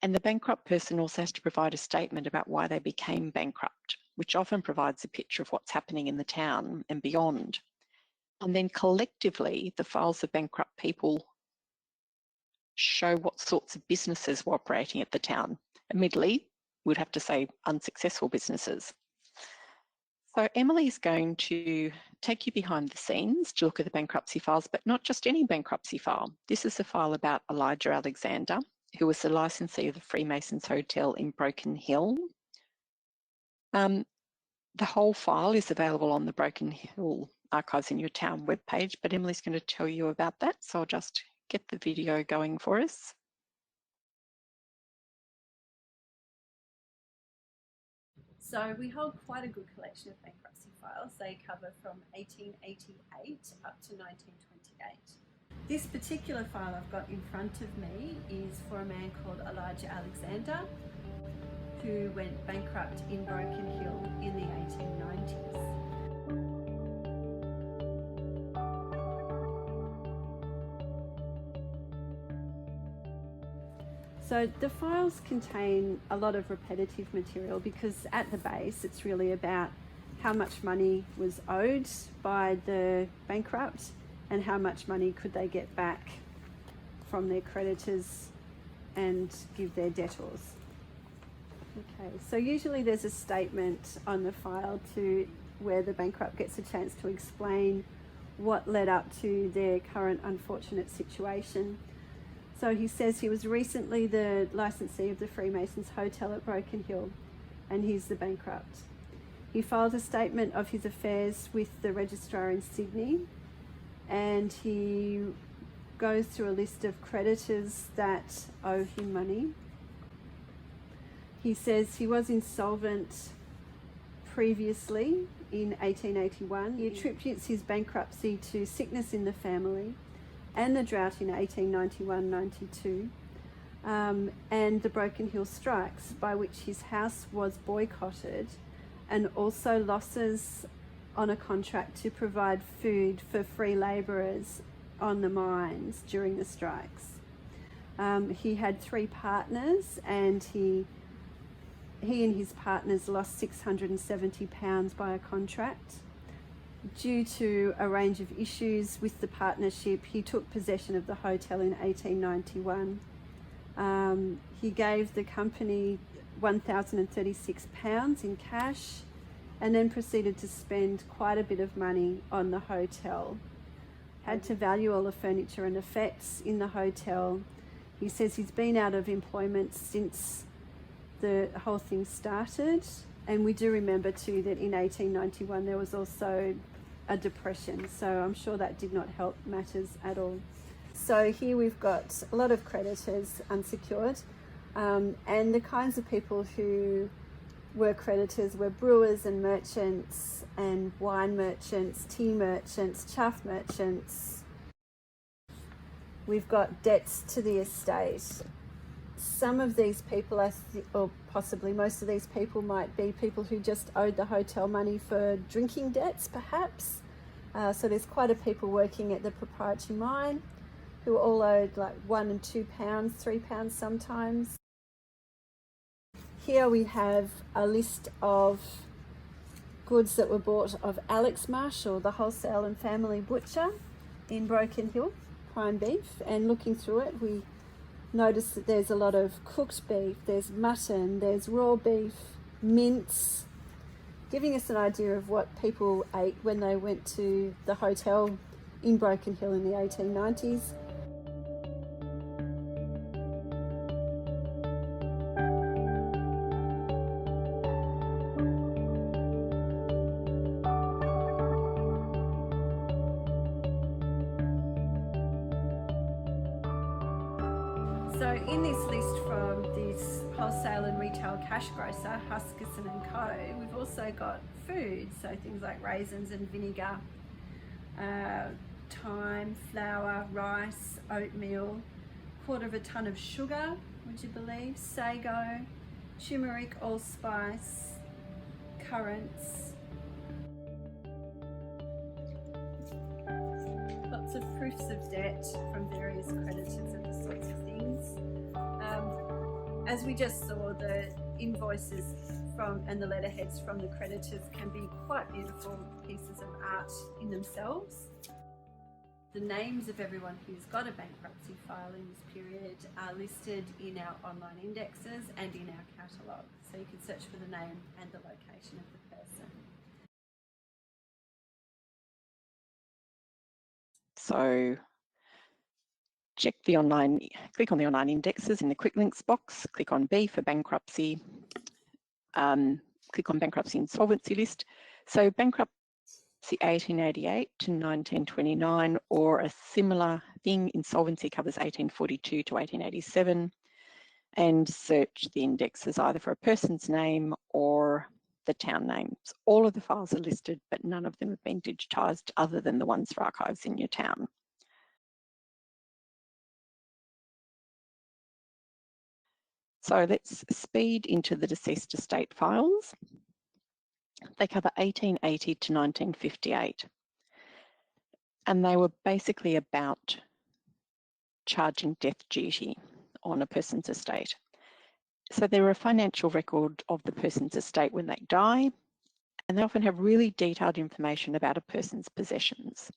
And the bankrupt person also has to provide a statement about why they became bankrupt, which often provides a picture of what's happening in the town and beyond. And then collectively, the files of bankrupt people show what sorts of businesses were operating at the town. Admittedly, we'd have to say unsuccessful businesses. So Emily's going to take you behind the scenes to look at the bankruptcy files, but not just any bankruptcy file. This is a file about Elijah Alexander, who was the licensee of the Freemasons Hotel in Broken Hill. The whole file is available on the Broken Hill Archives in Your Town webpage, but Emily's going to tell you about that. So I'll just get the video going for us. So we hold quite a good collection of bankruptcy files. They cover from 1888 up to 1928. This particular file I've got in front of me is for a man called Elijah Alexander, who went bankrupt in Broken Hill in the 1890s. So the files contain a lot of repetitive material because at the base it's really about how much money was owed by the bankrupt and how much money could they get back from their creditors and give their debtors. Okay, so usually there's a statement on the file where the bankrupt gets a chance to explain what led up to their current unfortunate situation. So he says he was recently the licensee of the Freemasons Hotel at Broken Hill, and he's the bankrupt. He filed a statement of his affairs with the registrar in Sydney, and he goes through a list of creditors that owe him money. He says he was insolvent previously in 1881. He attributes his bankruptcy to sickness in the family and the drought in 1891-92, and the Broken Hill strikes, by which his house was boycotted, and also losses on a contract to provide food for free labourers on the mines during the strikes. He had 3 partners, and he and his partners lost £670 by a contract. Due to a range of issues with the partnership, he took possession of the hotel in 1891. He gave the company £1,036 in cash, and then proceeded to spend quite a bit of money on the hotel. Had to value all the furniture and effects in the hotel. He says he's been out of employment since the whole thing started, and we do remember too that in 1891 there was also a depression, so I'm sure that did not help matters at all. So here we've got a lot of creditors unsecured, and the kinds of people who were creditors were brewers and merchants and wine merchants, tea merchants, chaff merchants. We've got debts to the estate. Some of these people, or possibly most of these people, might be people who just owed the hotel money for drinking debts, perhaps. So there's quite a people working at the proprietary mine who all owed like £1 and £2, £3 sometimes. Here we have a list of goods that were bought of Alex Marshall, the wholesale and family butcher in Broken Hill, prime beef, and looking through it we notice that there's a lot of cooked beef, there's mutton, there's raw beef, mince, giving us an idea of what people ate when they went to the hotel in Broken Hill in the 1890s. So in this list from this wholesale and retail cash grocer, Huskisson & Co, we've also got food, so things like raisins and vinegar, thyme, flour, rice, oatmeal, 1/4 ton of sugar, would you believe, sago, turmeric, allspice, currants. Lots of proofs of debt from various creditors and all sorts of things. As we just saw, the invoices from and the letterheads from the creditors can be quite beautiful pieces of art in themselves. The names of everyone who's got a bankruptcy file in this period are listed in our online indexes and in our catalogue, so you can search for the name and the location of the person. So click on the online indexes in the quick links box, click on B for bankruptcy, click on bankruptcy insolvency list. So bankruptcy 1888 to 1929, or a similar thing, insolvency covers 1842 to 1887, and search the indexes either for a person's name or the town names. All of the files are listed, but none of them have been digitised other than the ones for archives in your town. So let's speed into the deceased estate files. They cover 1880 to 1958. And they were basically about charging death duty on a person's estate. So they're a financial record of the person's estate when they die, and they often have really detailed information about a person's possessions.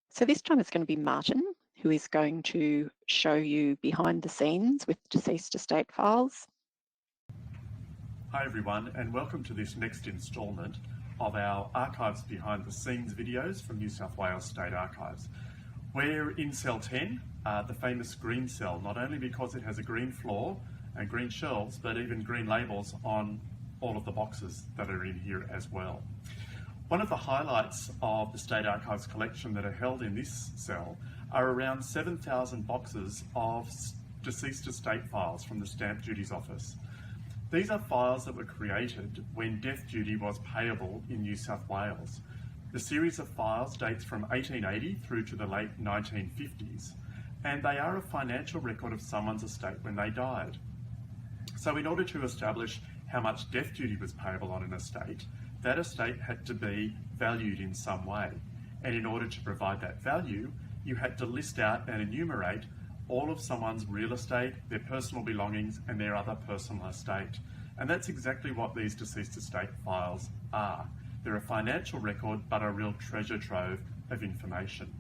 So this time it's going to be Martin, who is going to show you behind the scenes with deceased estate files. Hi everyone, and welcome to this next instalment of our Archives Behind the Scenes videos from New South Wales State Archives. We're in cell 10, the famous green cell, not only because it has a green floor and green shelves, but even green labels on all of the boxes that are in here as well. One of the highlights of the State Archives collection that are held in this cell are around 7,000 boxes of deceased estate files from the Stamp Duties Office. These are files that were created when death duty was payable in New South Wales. The series of files dates from 1880 through to the late 1950s, and they are a financial record of someone's estate when they died. So in order to establish how much death duty was payable on an estate, that estate had to be valued in some way. And in order to provide that value, you had to list out and enumerate all of someone's real estate, their personal belongings, and their other personal estate. And that's exactly what these deceased estate files are. They're a financial record, but a real treasure trove of information.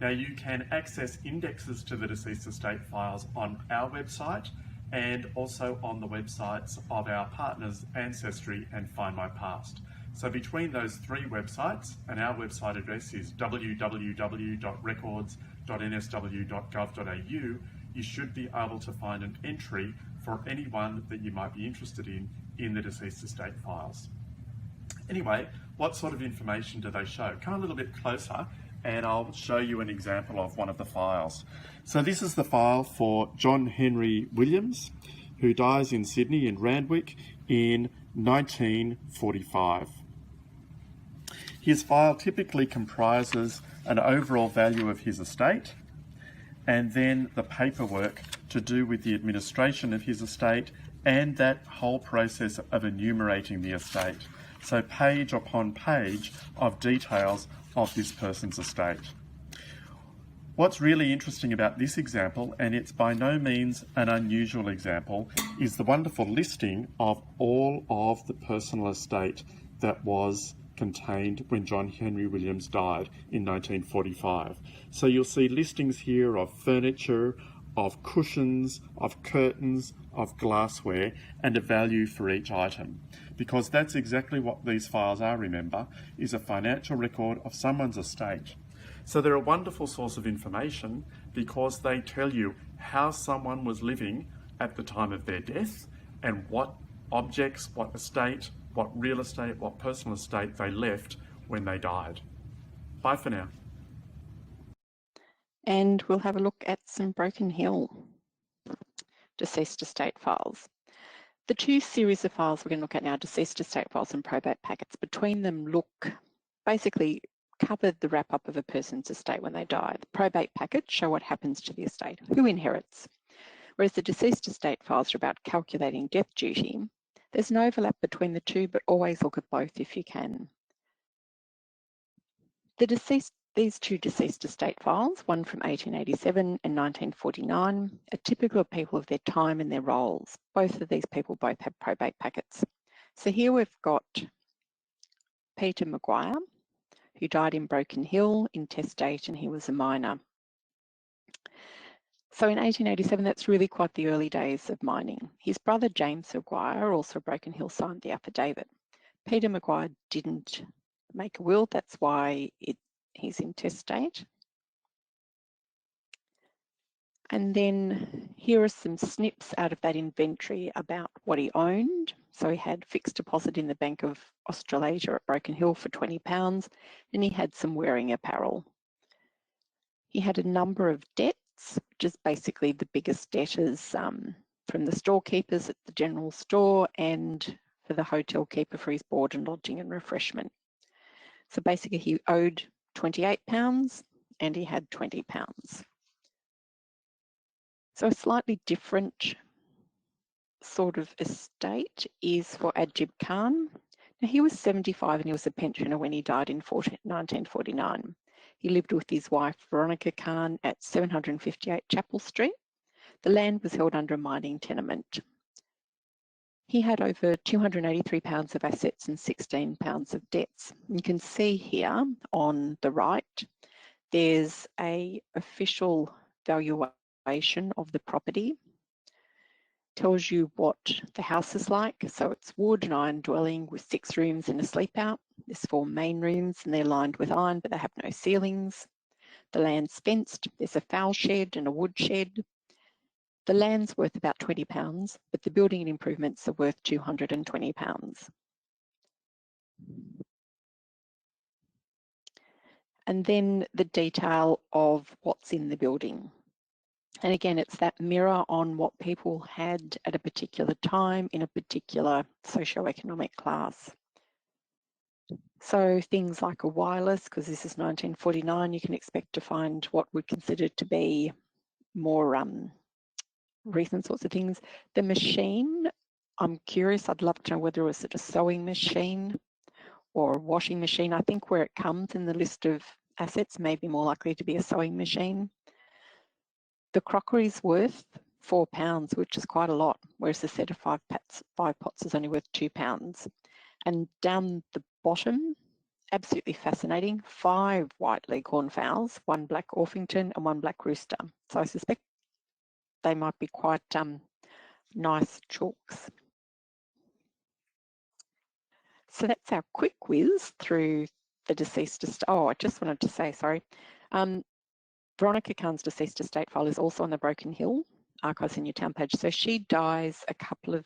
Now, you can access indexes to the deceased estate files on our website and also on the websites of our partners Ancestry and Find My Past. So between those three websites, and our website address is www.records.nsw.gov.au, you should be able to find an entry for anyone that you might be interested in the deceased estate files. Anyway, what sort of information do they show? Come a little bit closer and I'll show you an example of one of the files. So this is the file for John Henry Williams, who dies in Sydney in Randwick in 1945. His file typically comprises an overall value of his estate and then the paperwork to do with the administration of his estate and that whole process of enumerating the estate. So page upon page of details of this person's estate. What's really interesting about this example, and it's by no means an unusual example, is the wonderful listing of all of the personal estate that was contained when John Henry Williams died in 1945. So you'll see listings here of furniture, of cushions, of curtains, of glassware, and a value for each item. Because that's exactly what these files are, remember, is a financial record of someone's estate. So they're a wonderful source of information because they tell you how someone was living at the time of their death and what objects, what estate, what real estate, what personal estate they left when they died. Bye for now. And we'll have a look at some Broken Hill deceased estate files. The two series of files we're going to look at now, deceased estate files and probate packets, between them basically covered the wrap up of a person's estate when they die. The probate packets show what happens to the estate, who inherits, whereas the deceased estate files are about calculating death duty. There's an overlap between the two, but always look at both if you can. These two deceased estate files, one from 1887 and 1949, are typical of people of their time and their roles. Both of these people both have probate packets. So here we've got Peter Mcguire, who died in Broken Hill intestate, and he was a miner. So in 1887, that's really quite the early days of mining. His brother James Mcguire, also Broken Hill, signed the affidavit. Peter Mcguire didn't make a will, that's why he's intestate. And then here are some snips out of that inventory about what he owned. So he had fixed deposit in the Bank of Australasia at Broken Hill for £20, and he had some wearing apparel. He had a number of debts, which is basically the biggest debtors from the storekeepers at the general store and for the hotel keeper for his board and lodging and refreshment. So basically he owed £28 and he had £20. So a slightly different sort of estate is for Ajib Khan. Now he was 75 and he was a pensioner when he died in 1949. He lived with his wife Veronica Khan at 758 Chapel Street. The land was held under a mining tenement. He had over £283 of assets and £16 of debts. You can see here on the right, there's an official valuation of the property. Tells you what the house is like. So it's wood and iron dwelling with 6 rooms and a sleep out. There's 4 main rooms and they're lined with iron, but they have no ceilings. The land's fenced. There's a fowl shed and a wood shed. The land's worth about £20, but the building and improvements are worth £220. And then the detail of what's in the building. And again, it's that mirror on what people had at a particular time in a particular socioeconomic class. So things like a wireless, because this is 1949, you can expect to find what we'd consider to be more recent sorts of things. The machine, I'm curious, I'd love to know whether it was a sewing machine or a washing machine. I think where it comes in the list of assets may be more likely to be a sewing machine. The crockery's worth £4, which is quite a lot, whereas a set of 5 pots is only worth £2. And down the bottom, absolutely fascinating, 5 white leghorn fowls, 1 black Orpington and 1 black rooster. So I suspect they might be quite nice chalks. So that's our quick whiz through the deceased estate. Oh, I just wanted to say, sorry. Veronica Khan's deceased estate file is also on the Broken Hill Archives in Your Town page. So she dies a couple of,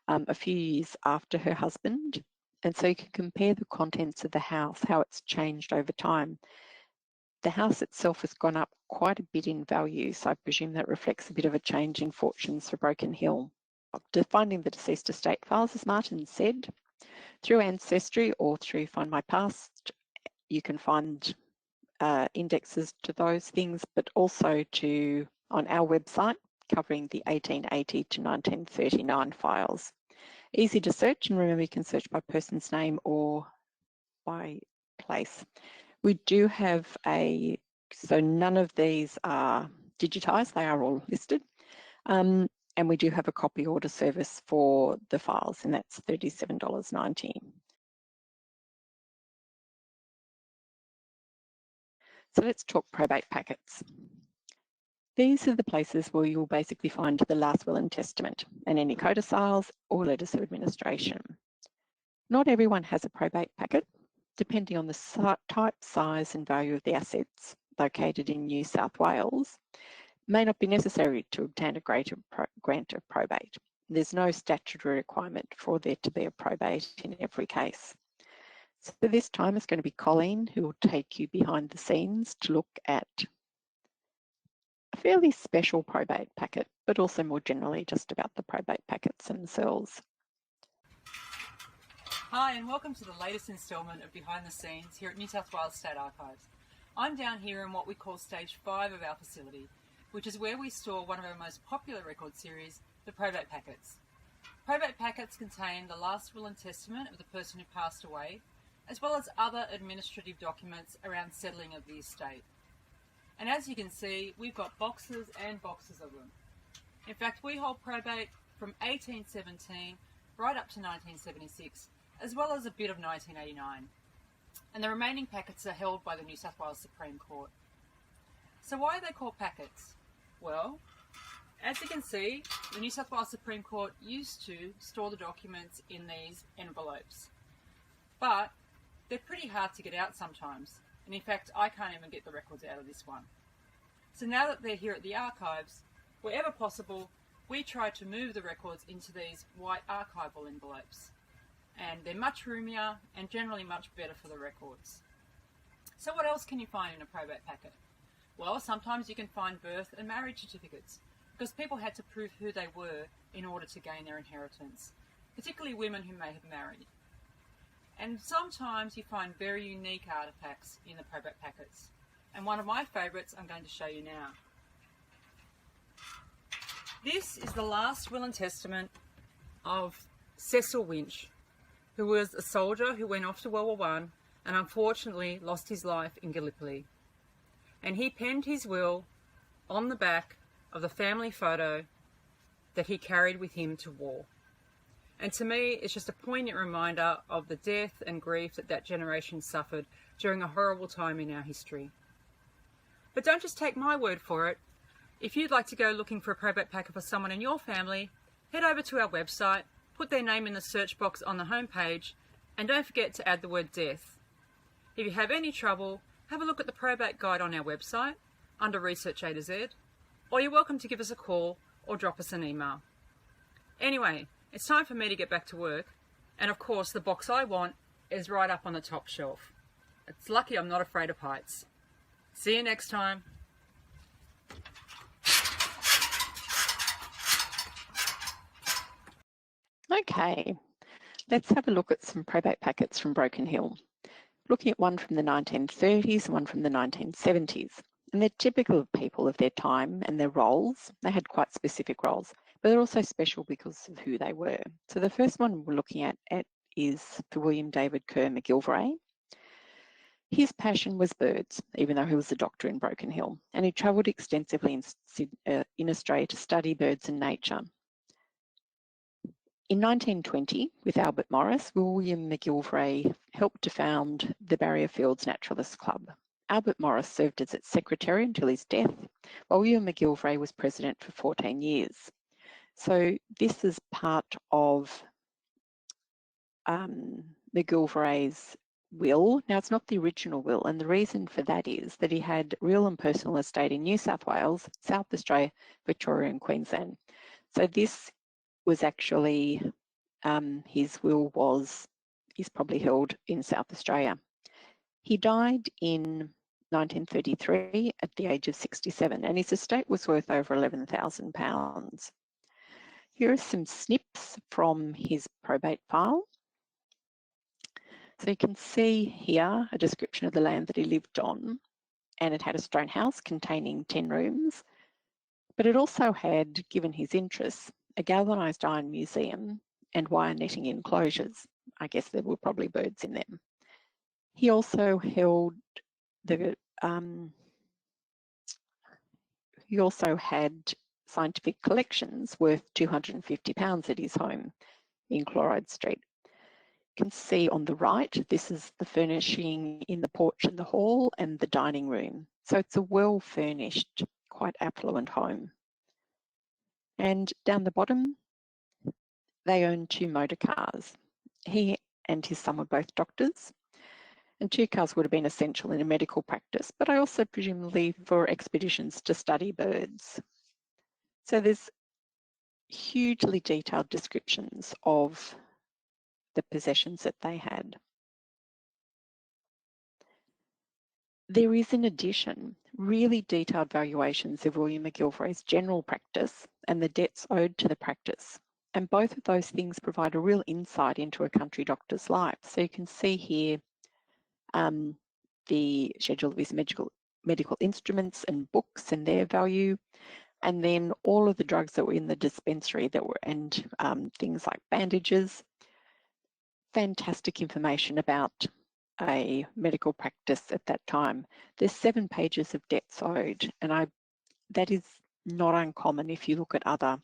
a few years after her husband. And so you can compare the contents of the house, how it's changed over time. The house itself has gone up quite a bit in value, so I presume that reflects a bit of a change in fortunes for Broken Hill. Finding the deceased estate files, as Martin said, through Ancestry or through Find My Past, you can find indexes to those things, but also on our website covering the 1880 to 1939 files. Easy to search, and remember you can search by person's name or by place. We do have so none of these are digitised, they are all listed. And we do have a copy order service for the files, and that's $37.90. So let's talk probate packets. These are the places where you'll basically find the last will and testament and any codicils or letters of administration. Not everyone has a probate packet, depending on the type, size and value of the assets located in New South Wales. It may not be necessary to obtain a grant of probate. There's no statutory requirement for there to be a probate in every case. So this time it's going to be Colleen who will take you behind the scenes to look at a fairly special probate packet, but also more generally just about the probate packets themselves. Hi and welcome to the latest instalment of Behind the Scenes here at New South Wales State Archives. I'm down here in what we call Stage 5 of our facility, which is where we store one of our most popular record series, the Probate Packets. Probate Packets contain the last will and testament of the person who passed away, as well as other administrative documents around settling of the estate. And as you can see, we've got boxes and boxes of them. In fact, we hold probate from 1817 right up to 1976, as well as a bit of 1989. And the remaining packets are held by the New South Wales Supreme Court. So why are they called packets? Well, as you can see, the New South Wales Supreme Court used to store the documents in these envelopes. But they're pretty hard to get out sometimes. And in fact, I can't even get the records out of this one. So now that they're here at the archives, wherever possible, we try to move the records into these white archival envelopes. And they're much roomier and generally much better for the records. So what else can you find in a probate packet? Well, sometimes you can find birth and marriage certificates, because people had to prove who they were in order to gain their inheritance, particularly women who may have married. And sometimes you find very unique artefacts in the probate packets. And one of my favourites I'm going to show you now. This is the last will and testament of Cecil Winch, who was a soldier who went off to World War I and unfortunately lost his life in Gallipoli. And he penned his will on the back of the family photo that he carried with him to war. And to me, it's just a poignant reminder of the death and grief that that generation suffered during a horrible time in our history. But don't just take my word for it. If you'd like to go looking for a probate packet for someone in your family, head over to our website, put their name in the search box on the homepage, And don't forget to add the word death. If you have any trouble, have a look at the probate guide on our website under Research A to Z, or you're welcome to give us a call or drop us an email. Anyway, it's time for me to get back to work, and of course the box I want is right up on the top shelf. It's lucky I'm not afraid of heights. See you next time. Okay, let's have a look at some probate packets from Broken Hill. Looking at one from the 1930s and one from the 1970s. And they're typical of people of their time and their roles. They had quite specific roles, but they're also special because of who they were. So the first one we're looking at is for William David Kerr Mcgilvray. His passion was birds, even though he was a doctor in Broken Hill, and he travelled extensively in Australia to study birds and nature. In 1920, with Albert Morris, William Mcgilvray helped to found the Barrier Fields Naturalist Club. Albert Morris served as its secretary until his death, while William Mcgilvray was president for 14 years. So this is part of Mcgilvray's will. Now, it's not the original will, and the reason for that is that he had real and personal estate in New South Wales, South Australia, Victoria and Queensland. So this was actually, his will is probably held in South Australia. He died in 1933 at the age of 67, and his estate was worth over £11,000. Here are some snips from his probate file. So you can see here a description of the land that he lived on, and it had a stone house containing 10 rooms, but it also had, given his interests, a galvanised iron museum and wire netting enclosures. I guess there were probably birds in them. He also held he also had scientific collections worth £250 at his home in Chloride Street. You can see on the right, this is the furnishing in the porch and the hall and the dining room. So it's a well-furnished, quite affluent home. And down the bottom, they own 2 motor cars. He and his son were both doctors, and 2 cars would have been essential in a medical practice, but I also presumably for expeditions to study birds. So there's hugely detailed descriptions of the possessions that they had. There is, in addition, really detailed valuations of William Mcgilvray's general practice and the debts owed to the practice. And both of those things provide a real insight into a country doctor's life. So you can see here the schedule of his medical instruments and books and their value, and then all of the drugs that were in the dispensary that were, and things like bandages. Fantastic information about a medical practice at that time. There's 7 pages of debts owed, and that is not uncommon if you look at other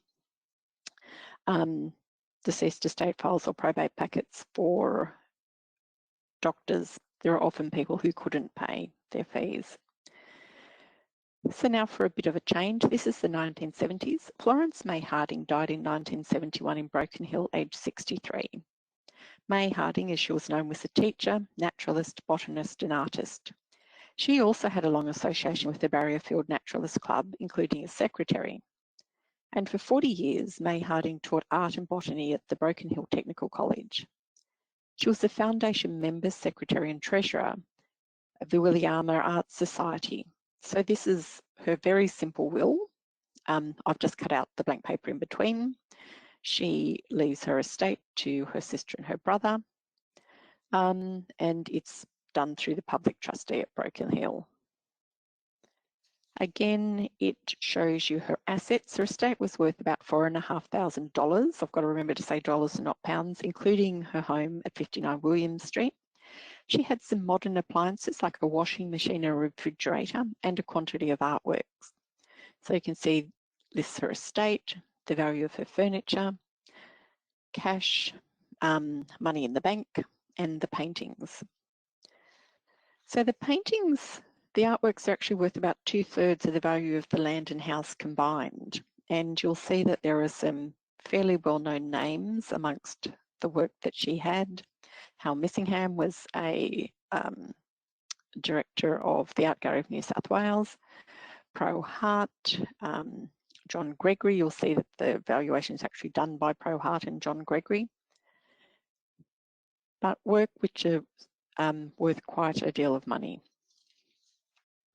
deceased estate files or probate packets for doctors. There are often people who couldn't pay their fees. So now for a bit of a change. This is the 1970s. Florence May Harding died in 1971 in Broken Hill, aged 63. May Harding, as she was known, was a teacher, naturalist, botanist and artist. She also had a long association with the Barrier Field Naturalist Club, including as secretary. And for 40 years, May Harding taught art and botany at the Broken Hill Technical College. She was the foundation member, secretary and treasurer of the Alma Arts Society. So this is her very simple will. I've just cut out the blank paper in between. She leaves her estate to her sister and her brother, and it's done through the public trustee at Broken Hill. Again, it shows you her assets. Her estate was worth about $4,500. I've got to remember to say dollars and not pounds, including her home at 59 William Street. She had some modern appliances like a washing machine and a refrigerator and a quantity of artworks. So you can see lists her estate, the value of her furniture, cash, money in the bank, and the paintings. So the paintings, the artworks are actually worth about 2/3 of the value of the land and house combined. And you'll see that there are some fairly well-known names amongst the work that she had. Hal Missingham was a director of the Art Gallery of New South Wales. Pro Hart, John Gregory, you'll see that the valuation is actually done by Pro Hart and John Gregory. But work which are worth quite a deal of money.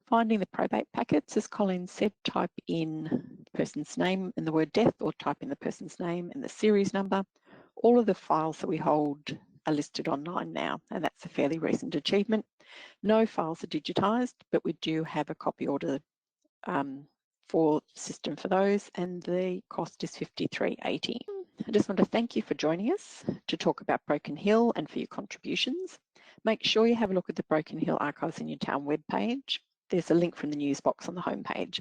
Finding the probate packets, as Colin said, type in the person's name and the word death, or type in the person's name and the series number. All of the files that we hold are listed online now, and that's a fairly recent achievement. No files are digitised, but we do have a copy order for system for those, and the cost is $53.80. I just want to thank you for joining us to talk about Broken Hill and for your contributions. Make sure you have a look at the Broken Hill Archives in your town webpage. There's a link from the news box on the homepage.